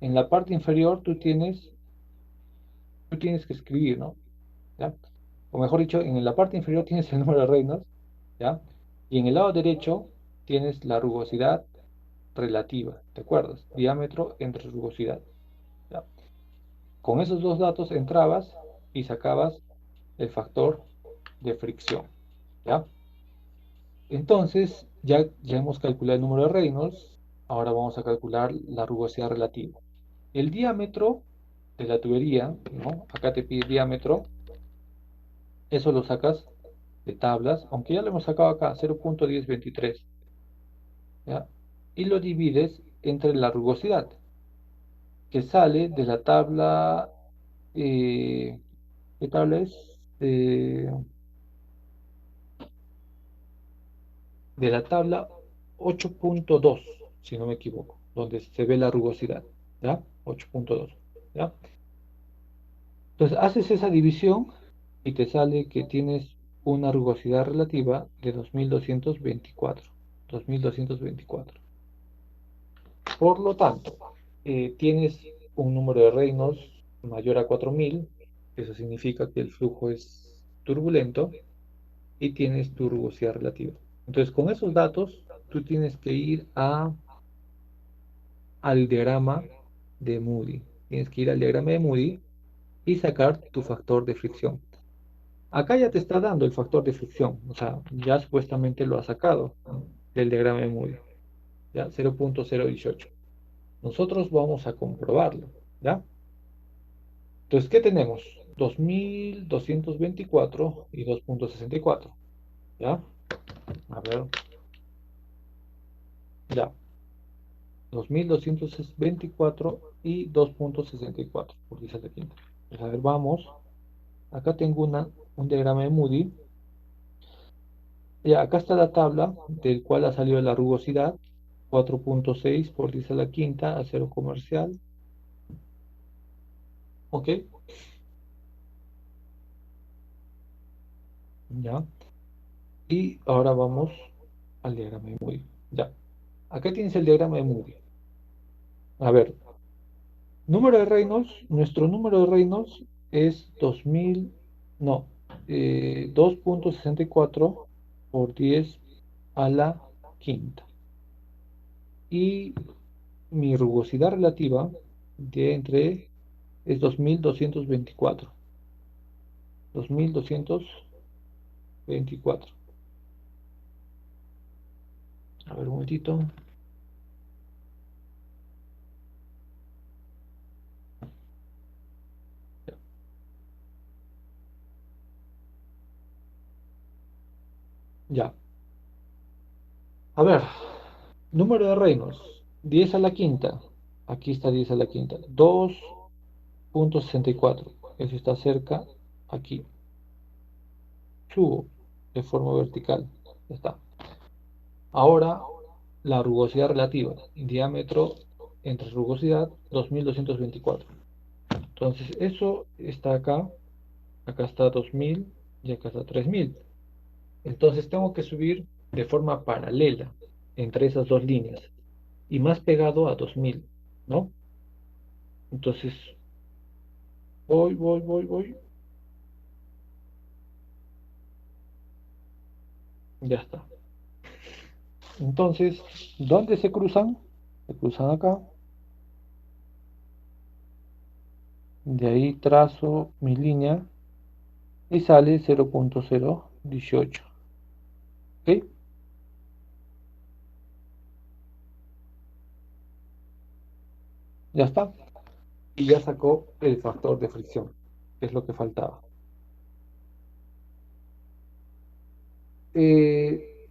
en la parte inferior tú tienes que escribir, ¿no? ¿Ya? O mejor dicho, en la parte inferior tienes el número de Reynolds, ¿ya? Y en el lado derecho tienes la rugosidad relativa, ¿te acuerdas? Diámetro entre rugosidad, ¿ya? Con esos dos datos entrabas y sacabas el factor de fricción, ¿ya? Entonces, ya hemos calculado el número de Reynolds, ahora vamos a calcular la rugosidad relativa. El diámetro de la tubería, ¿no? Acá te pide diámetro, eso lo sacas de tablas, aunque ya lo hemos sacado acá, 0.1023, ¿ya? Y lo divides entre la rugosidad, que sale de la tabla, ¿qué tabla es? De la tabla 8.2, si no me equivoco, donde se ve la rugosidad, ¿ya? 8.2, ¿ya? Entonces haces esa división y te sale que tienes una rugosidad relativa de 2224. 2224. Por lo tanto, tienes un número de Reynolds mayor a 4000, eso significa que el flujo es turbulento, y tienes tu rugosidad relativa. Entonces, con esos datos, tú tienes que ir al diagrama de Moody. Tienes que ir al diagrama de Moody y sacar tu factor de fricción. Acá ya te está dando el factor de fricción, o sea, ya supuestamente lo ha sacado del diagrama de Moody, ya 0.018. Nosotros vamos a comprobarlo, ¿ya? Entonces, ¿qué tenemos? 2224 y 2.64, ¿ya? A ver, ya. 2224 y 2.64 por 10 a la quinta. Pues a ver, vamos. Acá tengo un diagrama de Moody. Ya, acá está la tabla del cual ha salido la rugosidad. 4.6 por 10 a la quinta, acero comercial. Ok, ya. Y ahora vamos al diagrama de Moody. Ya. Acá tienes el diagrama de Moody. A ver, número de Reynolds. Nuestro número de Reynolds es 2000, no, 2.64 por 10 a la quinta. Y mi rugosidad relativa de entre es 2224. 2224. A ver un momentito. Ya. A ver, número de Reynolds. 10 a la quinta. Aquí está 10 a la quinta. 2.64. Eso está cerca aquí. Subo de forma vertical. Ya está. Ahora, la rugosidad relativa. Diámetro entre rugosidad 2224. Entonces, eso está acá. Acá está 2000 y acá está 3000. Entonces, tengo que subir de forma paralela entre esas dos líneas y más pegado a 2000, ¿no? Entonces, voy. Ya está. Entonces, ¿dónde se cruzan? Se cruzan acá. De ahí trazo mi línea y sale 0.018. ¿Ok? Ya está. Y ya sacó el factor de fricción, que es lo que faltaba. Eh,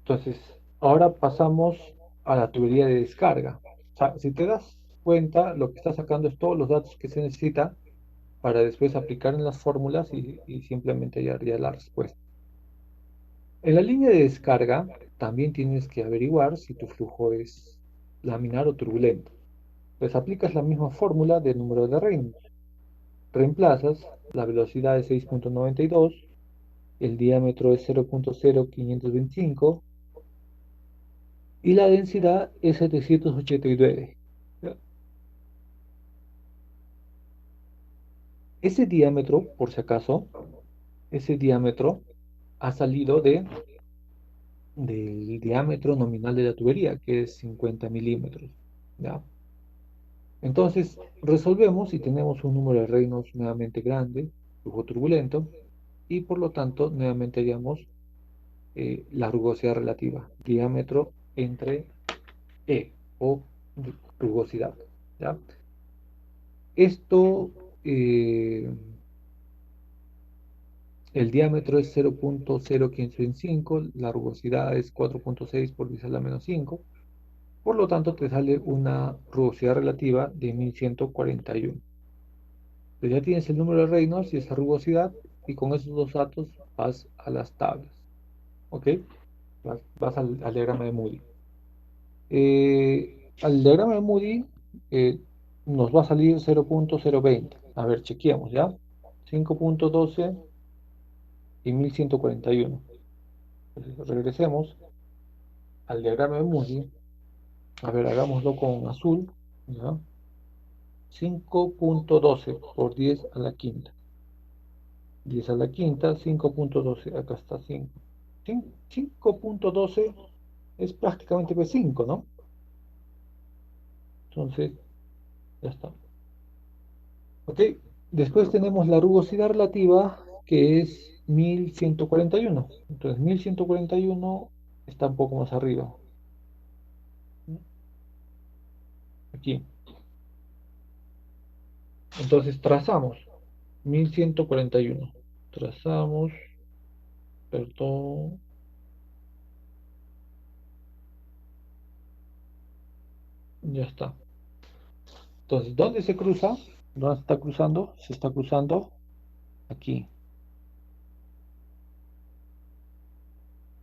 entonces, ahora pasamos a la tubería de descarga. O sea, si te das cuenta, lo que está sacando es todos los datos que se necesita para después aplicar en las fórmulas y simplemente ya haría la respuesta. En la línea de descarga también tienes que averiguar si tu flujo es laminar o turbulento. Pues aplicas la misma fórmula del número de Reynolds. reemplazas, la velocidad es 6.92, el diámetro es 0.0525 y la densidad es 789. Ese diámetro, por si acaso, ese diámetro ha salido del diámetro nominal de la tubería, que es 50 milímetros. ¿Ya? Entonces, resolvemos y tenemos un número de Reynolds nuevamente grande, flujo turbulento, y por lo tanto, nuevamente haríamos la rugosidad relativa, diámetro entre E o rugosidad. ¿Ya? Esto, el diámetro es 0.0525, la rugosidad es 4.6 por 10 a la menos 5, por lo tanto te sale una rugosidad relativa de 1141. Entonces ya tienes el número de Reynolds y esa rugosidad, y con esos dos datos vas a las tablas. ¿Ok? Vas al diagrama de Moody. Al diagrama de Moody nos va a salir 0.020. A ver, chequeamos, ¿ya? 5.12 y 1141. Entonces, regresemos al diagrama de Moody. A ver, hagámoslo con azul, ¿ya? 5.12 por 10 a la quinta. 10 a la quinta, 5.12, acá está 5. 5.12 es prácticamente P5, ¿no? Entonces, ya está. Ok, después tenemos la rugosidad relativa, que es 1141. Entonces, 1141 está un poco más arriba. Aquí. Entonces, trazamos 1141. Trazamos, perdón, ya está. Entonces, ¿dónde se cruza? ¿Dónde se está cruzando? Se está cruzando aquí.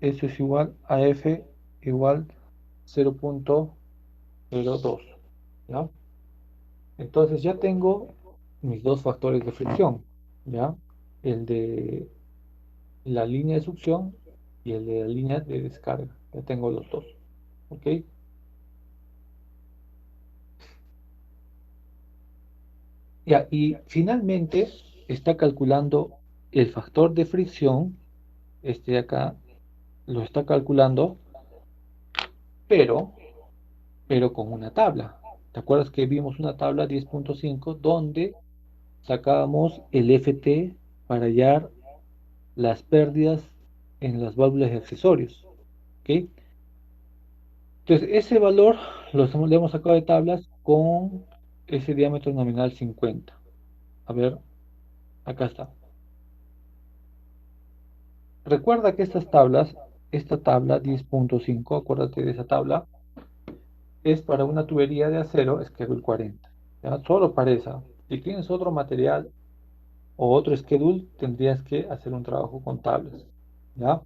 Eso es igual a F igual 0.02. ¿Ya? Entonces ya tengo mis dos factores de fricción, ¿ya? El de la línea de succión y el de la línea de descarga. Ya tengo los dos. ¿Ok? Ya, y finalmente está calculando el factor de fricción. Este de acá lo está calculando, pero, pero con una tabla. ¿Te acuerdas que vimos una tabla 10.5 donde sacábamos el FT para hallar las pérdidas en las válvulas de accesorios? ¿Ok? Entonces, ese valor le hemos sacado de tablas con ese diámetro nominal 50. A ver, acá está. Recuerda que estas tablas, esta tabla 10.5, acuérdate de esa tabla, es para una tubería de acero Schedule 40. ¿Ya? Solo para esa. Si tienes otro material o otro schedule, tendrías que hacer un trabajo con tablas. ¿Ya?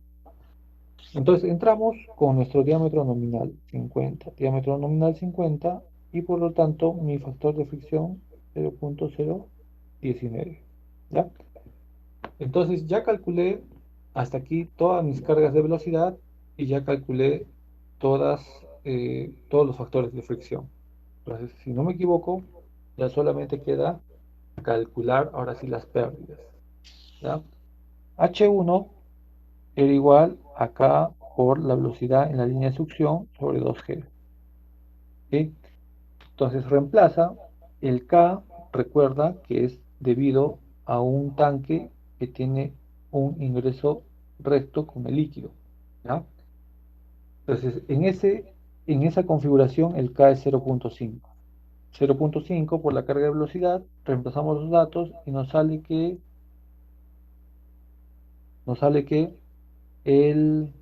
Entonces entramos con nuestro diámetro nominal 50, diámetro nominal 50, y por lo tanto mi factor de fricción 0.019. ¿Ya? Entonces ya calculé hasta aquí todas mis cargas de velocidad y ya calculé todos los factores de fricción. Entonces, si no me equivoco, ya solamente queda calcular ahora sí las pérdidas. ¿Ya? H1 era igual acá por la velocidad en la línea de succión sobre 2G. ¿Sí? Entonces reemplaza el K, recuerda que es debido a un tanque que tiene un ingreso recto con el líquido. ¿Ya? Entonces en esa configuración el K es 0.5. 0.5 por la carga de velocidad, reemplazamos los datos y nos sale que el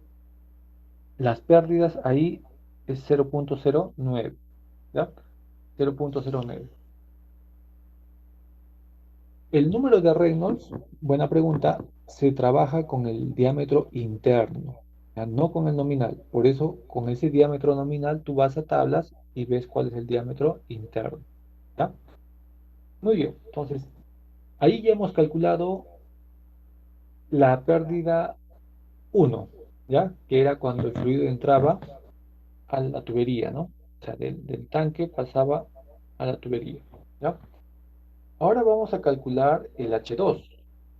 las pérdidas ahí es 0.09, ¿ya? 0.09. El número de Reynolds, buena pregunta, se trabaja con el diámetro interno, ¿ya? No con el nominal. Por eso, con ese diámetro nominal, tú vas a tablas y ves cuál es el diámetro interno, ¿ya? Muy bien, entonces Ahí ya hemos calculado la pérdida 1, ¿ya? Que era cuando el fluido entraba a la tubería, ¿no? O sea, del tanque pasaba a la tubería, ¿ya? Ahora vamos a calcular el H2.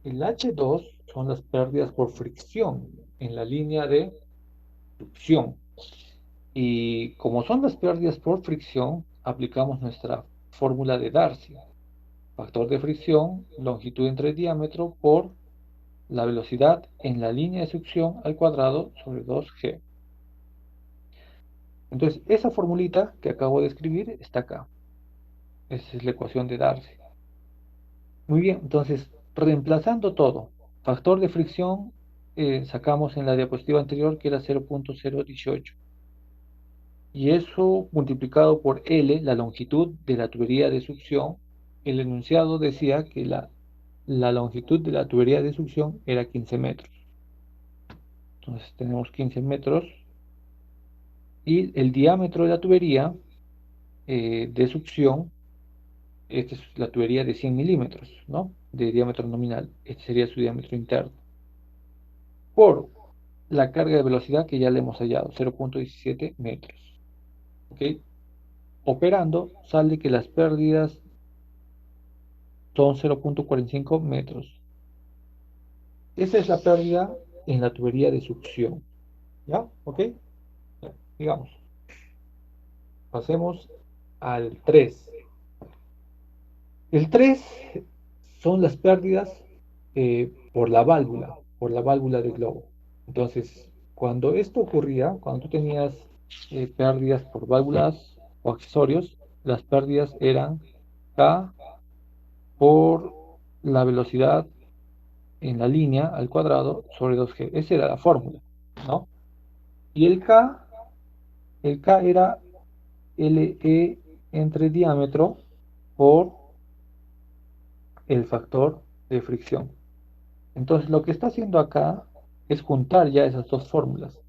El H2 son las pérdidas por fricción en la línea de succión. Y como son las pérdidas por fricción, aplicamos nuestra fórmula de Darcy. Factor de fricción, longitud entre diámetro por la velocidad en la línea de succión al cuadrado sobre 2G. Entonces, esa formulita que acabo de escribir está acá. Esa es la ecuación de Darcy. Muy bien, entonces, reemplazando todo, factor de fricción sacamos en la diapositiva anterior que era 0.018. Y eso multiplicado por L, la longitud de la tubería de succión, el enunciado decía que la longitud de la tubería de succión era 15 metros. Entonces tenemos 15 metros y el diámetro de la tubería de succión, esta es la tubería de 100 milímetros, ¿no? De diámetro nominal, este sería su diámetro interno, por la carga de velocidad que ya le hemos hallado, 0.17 metros. ¿Ok? Operando, sale que las pérdidas son 0.45 metros. Esa es la pérdida en la tubería de succión. ¿Ya? ¿Ok? Ya, digamos. Pasemos al 3. El 3 son las pérdidas por la válvula del globo. Entonces, cuando esto ocurría, cuando tú tenías pérdidas por válvulas o accesorios, las pérdidas eran K por la velocidad en la línea al cuadrado sobre 2G. Esa era la fórmula, ¿no? Y el K era LE entre diámetro por el factor de fricción. Entonces, lo que está haciendo acá es juntar ya esas dos fórmulas.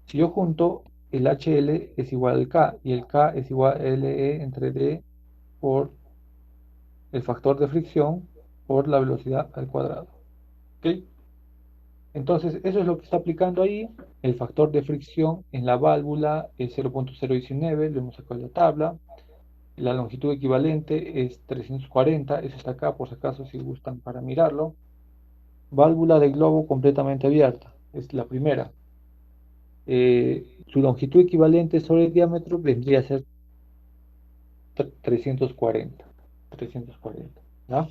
Si yo junto, el HL es igual al K y el K es igual a LE entre D por el factor de fricción por la velocidad al cuadrado. ¿Ok? Entonces, eso es lo que está aplicando ahí. El factor de fricción en la válvula es 0.019, lo hemos sacado en la tabla. La longitud equivalente es 340, eso está acá por si acaso si gustan para mirarlo. Válvula de globo completamente abierta, es la primera. Su longitud equivalente sobre el diámetro vendría a ser 340. 340, ¿no?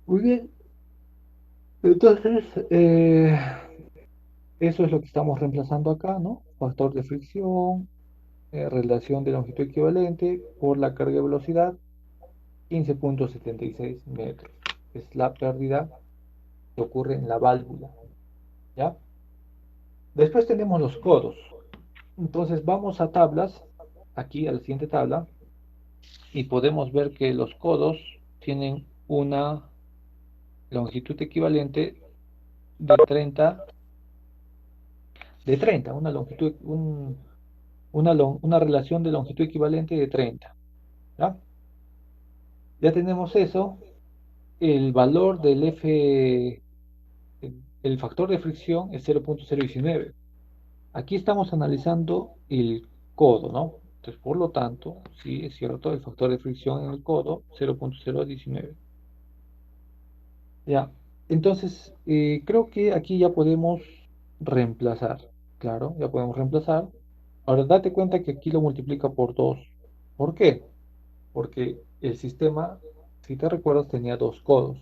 Muy bien, entonces eso es lo que estamos reemplazando acá, ¿no? Factor de fricción, relación de longitud equivalente por la carga de velocidad, 15.76 metros. Es la pérdida que ocurre en la válvula, ¿ya? Después tenemos los codos. Entonces vamos a tablas, aquí a la siguiente tabla, y podemos ver que los codos tienen una longitud equivalente de 30, una longitud, una relación de longitud equivalente de 30, ¿ya? Ya tenemos eso, el valor del F, el factor de fricción es 0.019. Aquí estamos analizando el codo, ¿no? Entonces, por lo tanto, sí es cierto, el factor de fricción en el codo, 0.019. Ya, entonces, creo que aquí ya podemos reemplazar. Claro, ya podemos reemplazar. Ahora, date cuenta que aquí lo multiplica por 2. ¿Por qué? Porque el sistema, si te recuerdas, tenía dos codos.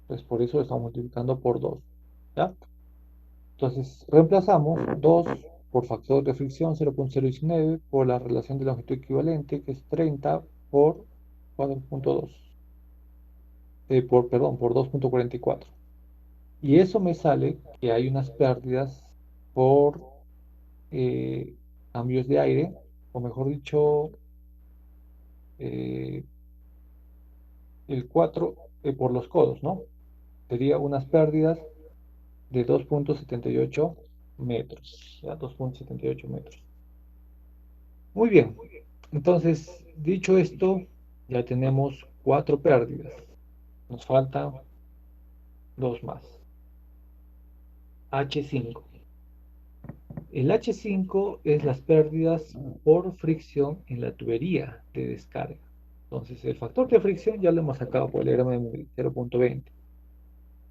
Entonces, por eso lo estamos multiplicando por 2. ¿Ya? Entonces, reemplazamos 2 por factor de fricción 0.019 por la relación de longitud equivalente, que es 30 por 4.2, perdón, por 2.44. Y eso me sale que hay unas pérdidas por eh, cambios de aire, o mejor dicho, eh, el 4 por los codos, ¿no? Sería unas pérdidas de 2.78 metros, ¿ya? 2.78 metros. Muy bien. Entonces, dicho esto, ya tenemos 4 pérdidas. Nos faltan 2 más. H5. El H5 es las pérdidas por fricción en la tubería de descarga. Entonces, el factor de fricción ya lo hemos sacado por el diagrama de Moody, 0.20.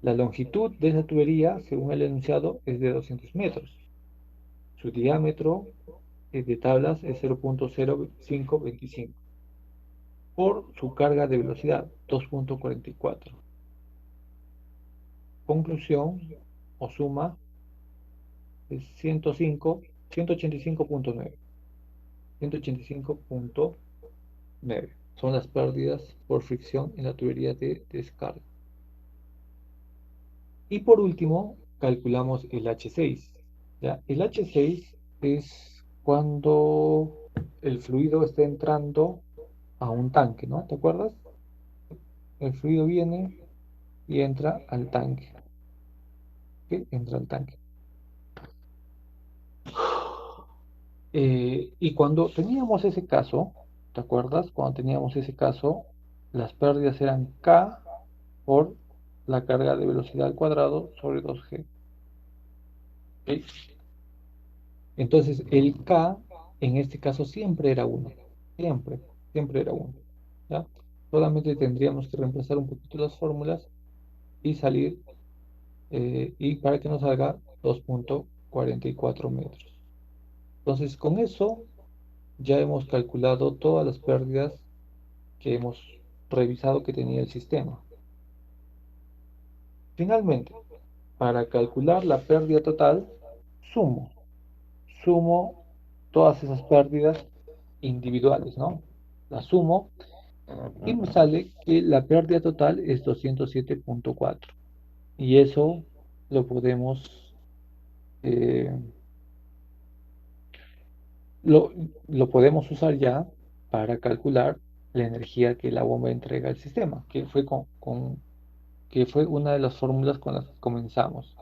La longitud de esa tubería, según el enunciado, es de 200 metros. Su diámetro de tablas es 0.0525 por su carga de velocidad, 2.44. Conclusión o suma es 185.9. 185.9 son las pérdidas por fricción en la tubería de descarga. Y por último, calculamos el H6. ¿Ya? El H6 es cuando el fluido está entrando a un tanque, ¿no? ¿Te acuerdas? El fluido viene y entra al tanque. ¿Ok? Entra al tanque. Y cuando teníamos ese caso, ¿te acuerdas? Cuando teníamos ese caso, las pérdidas eran K por la carga de velocidad al cuadrado sobre 2G. ¿Ok? Entonces, el K en este caso siempre era 1. Siempre, siempre era 1. ¿Ya? Solamente tendríamos que reemplazar un poquito las fórmulas y salir, y para que nos salga 2.44 metros. Entonces, con eso ya hemos calculado todas las pérdidas que hemos revisado que tenía el sistema. Finalmente, para calcular la pérdida total, sumo, sumo todas esas pérdidas individuales, ¿no? La sumo y me sale que la pérdida total es 207.4. Y eso lo podemos, eh, lo, lo podemos usar ya para calcular la energía que la bomba entrega al sistema, que fue una de las fórmulas con las que comenzamos.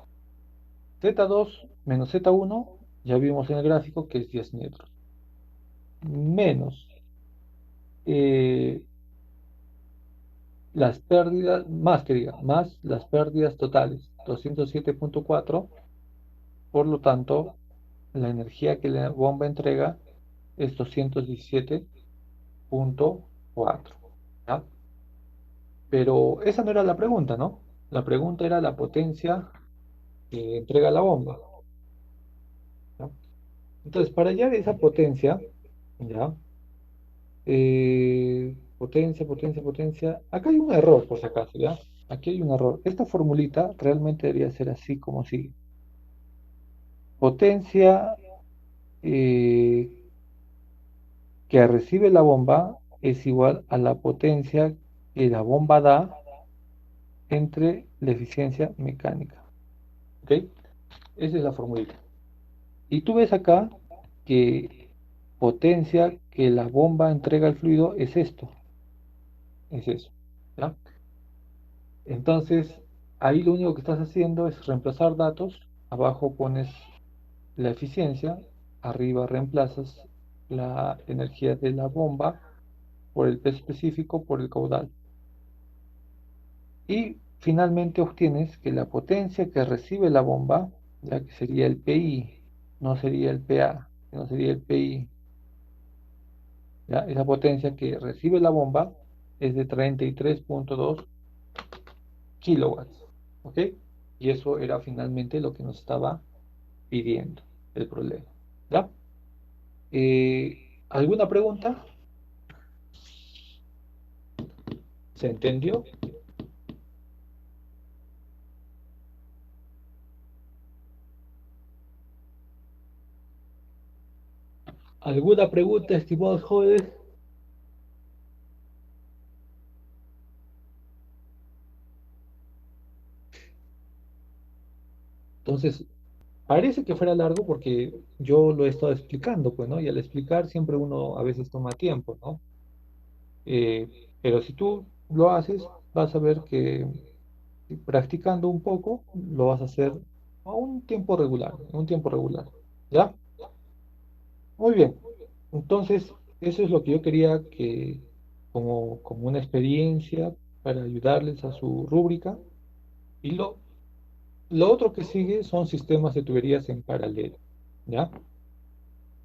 Z2 menos Z1, ya vimos en el gráfico que es 10 metros, menos eh, las pérdidas, más que diga, más las pérdidas totales, 207.4. Por lo tanto, la energía que la bomba entrega es 217.4. ¿Ya? Pero esa no era la pregunta, ¿no? La pregunta era la potencia que entrega la bomba. ¿Ya? Entonces, para hallar esa potencia, ¿ya? Potencia. Acá hay un error, por si acaso, ¿ya? Aquí hay un error. Esta formulita realmente debería ser así como sigue. Potencia eh, que recibe la bomba es igual a la potencia que la bomba da entre la eficiencia mecánica. ¿Ok? Esa es la formulita. Y tú ves acá que potencia que la bomba entrega al fluido es esto. Es eso. ¿Ya? Entonces, ahí lo único que estás haciendo es reemplazar datos. Abajo pones la eficiencia, arriba reemplazas la energía de la bomba por el peso específico por el caudal. Y finalmente obtienes que la potencia que recibe la bomba, ya que sería el PI, no sería el PA, no sería el PI, ¿ya? Esa potencia que recibe la bomba es de 33.2 kilowatts, ¿ok? Y eso era finalmente lo que nos estaba pidiendo el problema, ¿ya? ¿Alguna pregunta? ¿Se entendió? ¿Alguna pregunta, estimados jóvenes? Entonces, parece que fuera largo porque yo lo he estado explicando, pues, ¿no? Y al explicar siempre uno a veces toma tiempo, ¿no? Eh, pero si tú lo haces, vas a ver que practicando un poco, lo vas a hacer a un tiempo regular, en un tiempo regular, ¿ya? Muy bien. Entonces, eso es lo que yo quería que, como una experiencia para ayudarles a su rúbrica. Y lo otro que sigue son sistemas de tuberías en paralelo, ¿ya?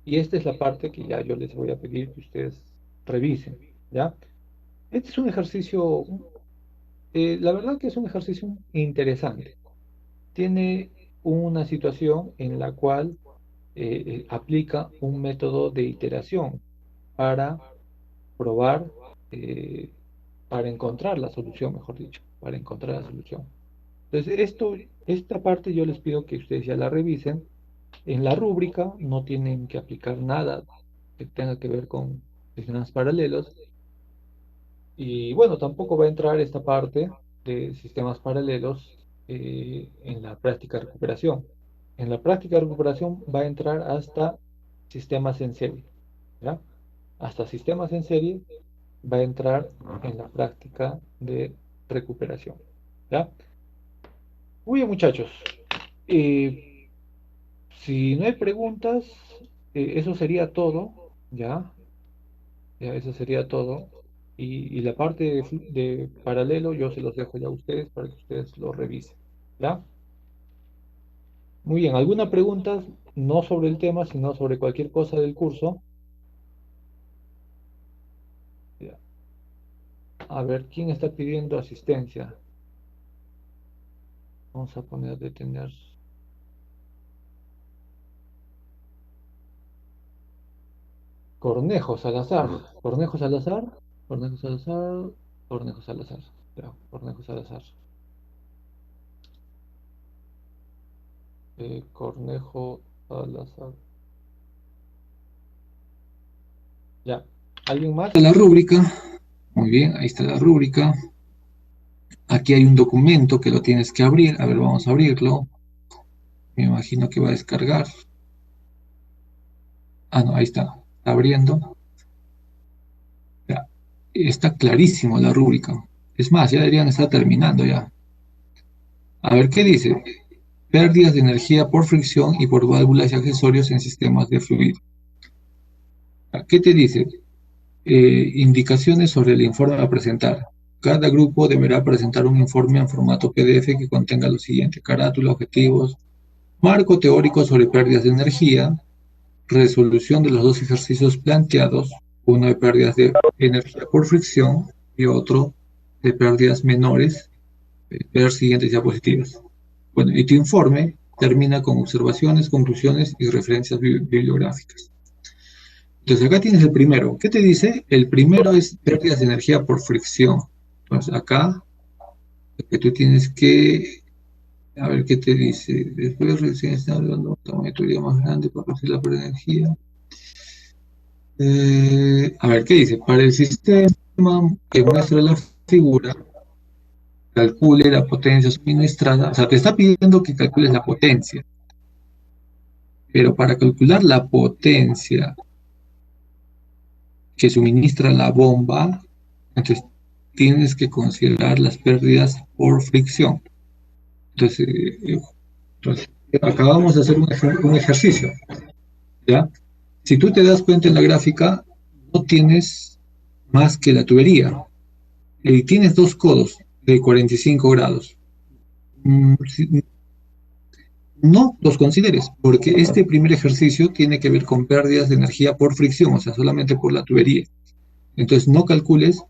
Y esta es la parte que ya yo les voy a pedir que ustedes revisen, ¿ya? Este es un ejercicio, la verdad que es un ejercicio interesante. Tiene una situación en la cual aplica un método de iteración para probar, eh, para encontrar la solución, mejor dicho, para encontrar la solución. Entonces, esta parte yo les pido que ustedes ya la revisen. En la rúbrica no tienen que aplicar nada que tenga que ver con sistemas paralelos. Y bueno, tampoco va a entrar esta parte de sistemas paralelos en la práctica de recuperación. En la práctica de recuperación va a entrar hasta sistemas en serie, ¿ya? Hasta sistemas en serie va a entrar en la práctica de recuperación, ¿ya? Muy bien, muchachos. Eh, si no hay preguntas, eso sería todo, ¿ya? Ya, eso sería todo. Y la parte de paralelo yo se los dejo ya a ustedes para que ustedes lo revisen. ¿Ya? Muy bien. ¿Alguna pregunta? No sobre el tema, sino sobre cualquier cosa del curso. Ya. A ver, ¿quién está pidiendo asistencia? Vamos a poner detener. Cornejo Salazar. Cornejo Salazar. Cornejo Salazar. Cornejo Salazar. Ya, Cornejo Salazar. Cornejo Salazar. Ya. ¿Alguien más? La rúbrica, muy bien, ahí está la rúbrica. Aquí hay un documento que lo tienes que abrir. A ver, vamos a abrirlo. Me imagino que va a descargar. Ah, no, ahí está. Está abriendo. Ya. Está clarísimo la rúbrica. Es más, ya deberían estar terminando ya. A ver, ¿qué dice? Pérdidas de energía por fricción y por válvulas y accesorios en sistemas de fluido. ¿Qué te dice? Indicaciones sobre el informe a presentar. Cada grupo deberá presentar un informe en formato PDF que contenga lo siguiente: carátula, objetivos, marco teórico sobre pérdidas de energía, resolución de los dos ejercicios planteados, uno de pérdidas de energía por fricción y otro de pérdidas menores. Ver siguientes diapositivas. Bueno, y tu informe termina con observaciones, conclusiones y referencias bibliográficas. Entonces acá tienes el primero. ¿Qué te dice? El primero es pérdidas de energía por fricción. Entonces acá lo que tú tienes que, a ver qué te dice. Después recién está hablando de una teoría más grande para reducir la pérdida de energía. A ver qué dice. Para el sistema que muestra la figura, calcule la potencia suministrada. O sea, te está pidiendo que calcules la potencia. Pero para calcular la potencia que suministra la bomba, entonces tienes que considerar las pérdidas por fricción. Entonces, acabamos de hacer un ejercicio, ¿ya? Si tú te das cuenta en la gráfica, no tienes más que la tubería. Y tienes dos codos de 45 grados. No los consideres, porque este primer ejercicio tiene que ver con pérdidas de energía por fricción, o sea, solamente por la tubería. Entonces, no calcules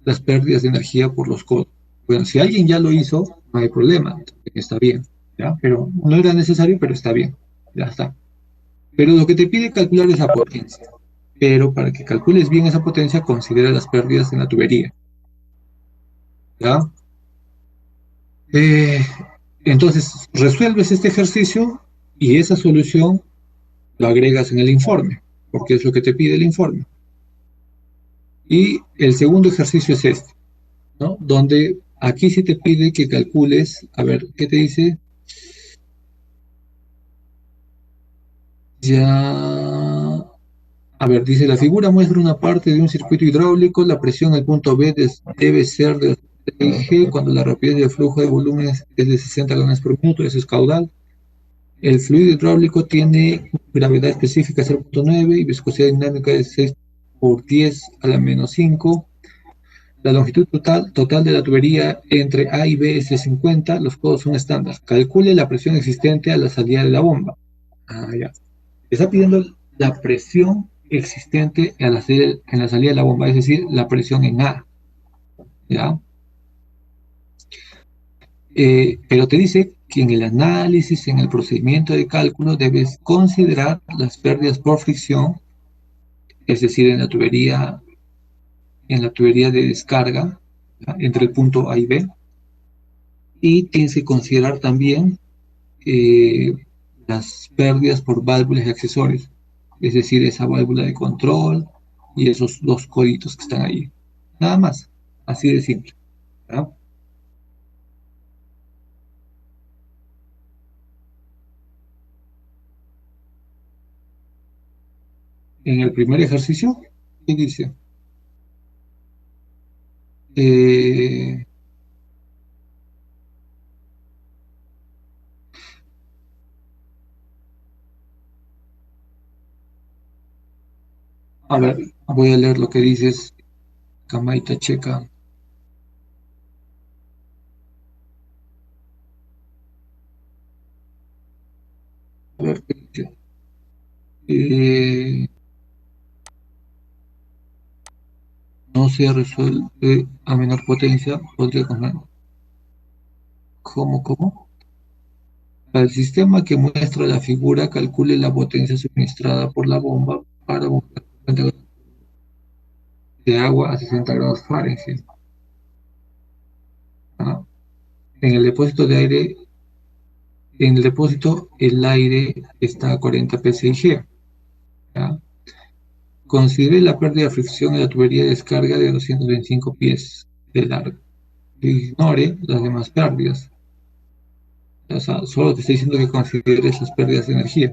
las pérdidas de energía por los codos. Bueno, si alguien ya lo hizo, no hay problema, está bien, ¿ya? Pero no era necesario, pero está bien, ya está. Pero lo que te pide calcular es la potencia. Pero para que calcules bien esa potencia, considera las pérdidas en la tubería, ¿ya? Entonces, resuelves este ejercicio y esa solución lo agregas en el informe, porque es lo que te pide el informe. Y el segundo ejercicio es este, ¿no? Donde aquí sí te pide que calcules, a ver, ¿qué te dice? Ya, a ver, dice, la figura muestra una parte de un circuito hidráulico, la presión en el punto B debe ser de G cuando la rapidez de flujo de volumen es de 60 galones por minuto, eso es caudal. El fluido hidráulico tiene gravedad específica 0.9 y viscosidad dinámica de 6 por 10 a la menos 5. La longitud total de la tubería entre A y B es de 50, los codos son estándar. Calcule la presión existente a la salida de la bomba. Ah, ya. Está pidiendo la presión existente en la salida de la bomba, es decir, la presión en A. ¿Ya? Pero te dice que en el análisis, en el procedimiento de cálculo, debes considerar las pérdidas por fricción, es decir, en la tubería de descarga, ¿ya? Entre el punto A y B, y tienes que considerar también eh, las pérdidas por válvulas y accesorios, es decir, esa válvula de control y esos dos coditos que están ahí. Nada más, así de simple, ¿ya? En el primer ejercicio, ¿qué dice? Eh, a ver, voy a leer lo que dices, Camaita Checa. A ver, ¿qué dice? No se resuelve a menor potencia, podría comer. ¿Cómo? El sistema que muestra la figura calcule la potencia suministrada por la bomba para bombear de agua a 60 grados Fahrenheit. ¿Ah? En el depósito de aire, en el depósito el aire está a 40 psig. ¿Ya? Considere la pérdida de fricción en la tubería de descarga de 225 pies de largo. Ignore las demás pérdidas. O sea, solo te estoy diciendo que consideres las pérdidas de energía.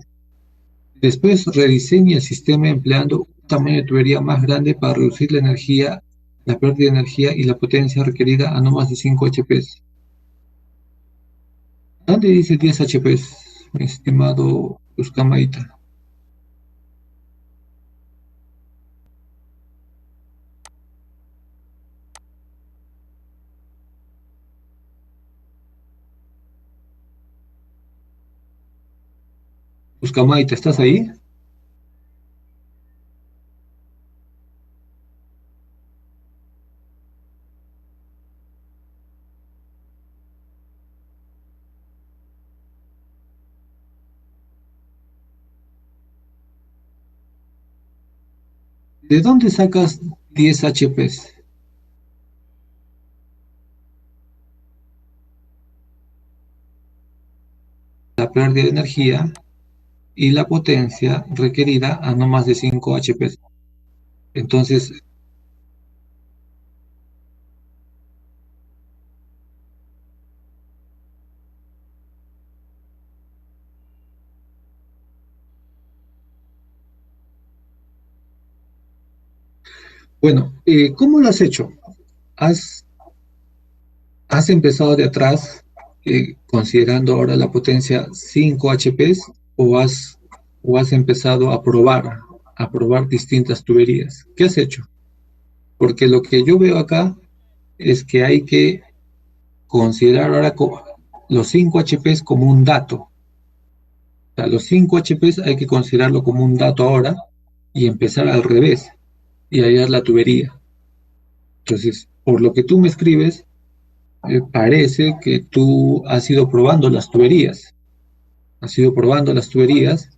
Después rediseñe el sistema empleando un tamaño de tubería más grande para reducir la pérdida de energía y la potencia requerida a no más de 5 HP. ¿Dónde dice 10 HP, mi estimado Buscamaita? Buscamaita, ¿estás ahí? ¿De dónde sacas 10 HP? La pérdida de energía y la potencia requerida a no más de 5 HP. Entonces, bueno, ¿cómo lo has hecho? ¿Has, has empezado de atrás, considerando ahora la potencia 5 HP o has empezado a probar distintas tuberías? ¿Qué has hecho? Porque lo que yo veo acá es que hay que considerar ahora los 5 HP como un dato. O sea, los 5 HP hay que considerarlo como un dato ahora y empezar al revés y hallar la tubería. Entonces, por lo que tú me escribes, parece que tú has ido probando las tuberías. Has ido probando las tuberías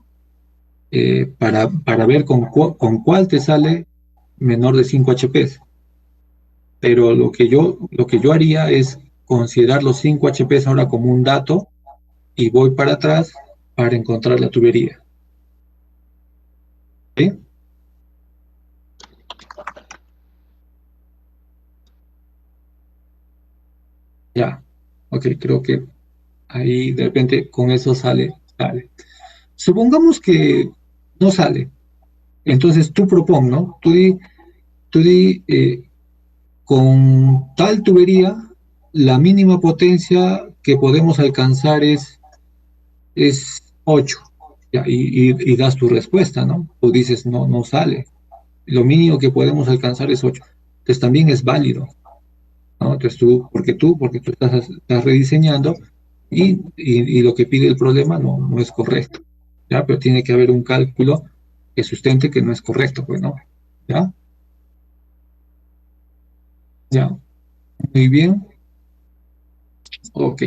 para ver con cuál te sale menor de 5 HP. Pero lo que yo haría es considerar los 5 HP ahora como un dato y voy para atrás para encontrar la tubería. ¿Sí? Ya. Ok, creo que ahí de repente con eso sale. Supongamos que no sale. Entonces tú propon, ¿no? Tú di con tal tubería, la mínima potencia que podemos alcanzar es 8. Ya, y das tu respuesta, ¿no? Tú dices, no sale. lo mínimo que podemos alcanzar es 8. Entonces también es válido, ¿no? Entonces porque tú estás rediseñando y lo que pide el problema no es correcto, ¿ya? Pero tiene que haber un cálculo que sustente que no es correcto, pues, ¿no? ¿Ya? Ya. Muy bien. Ok.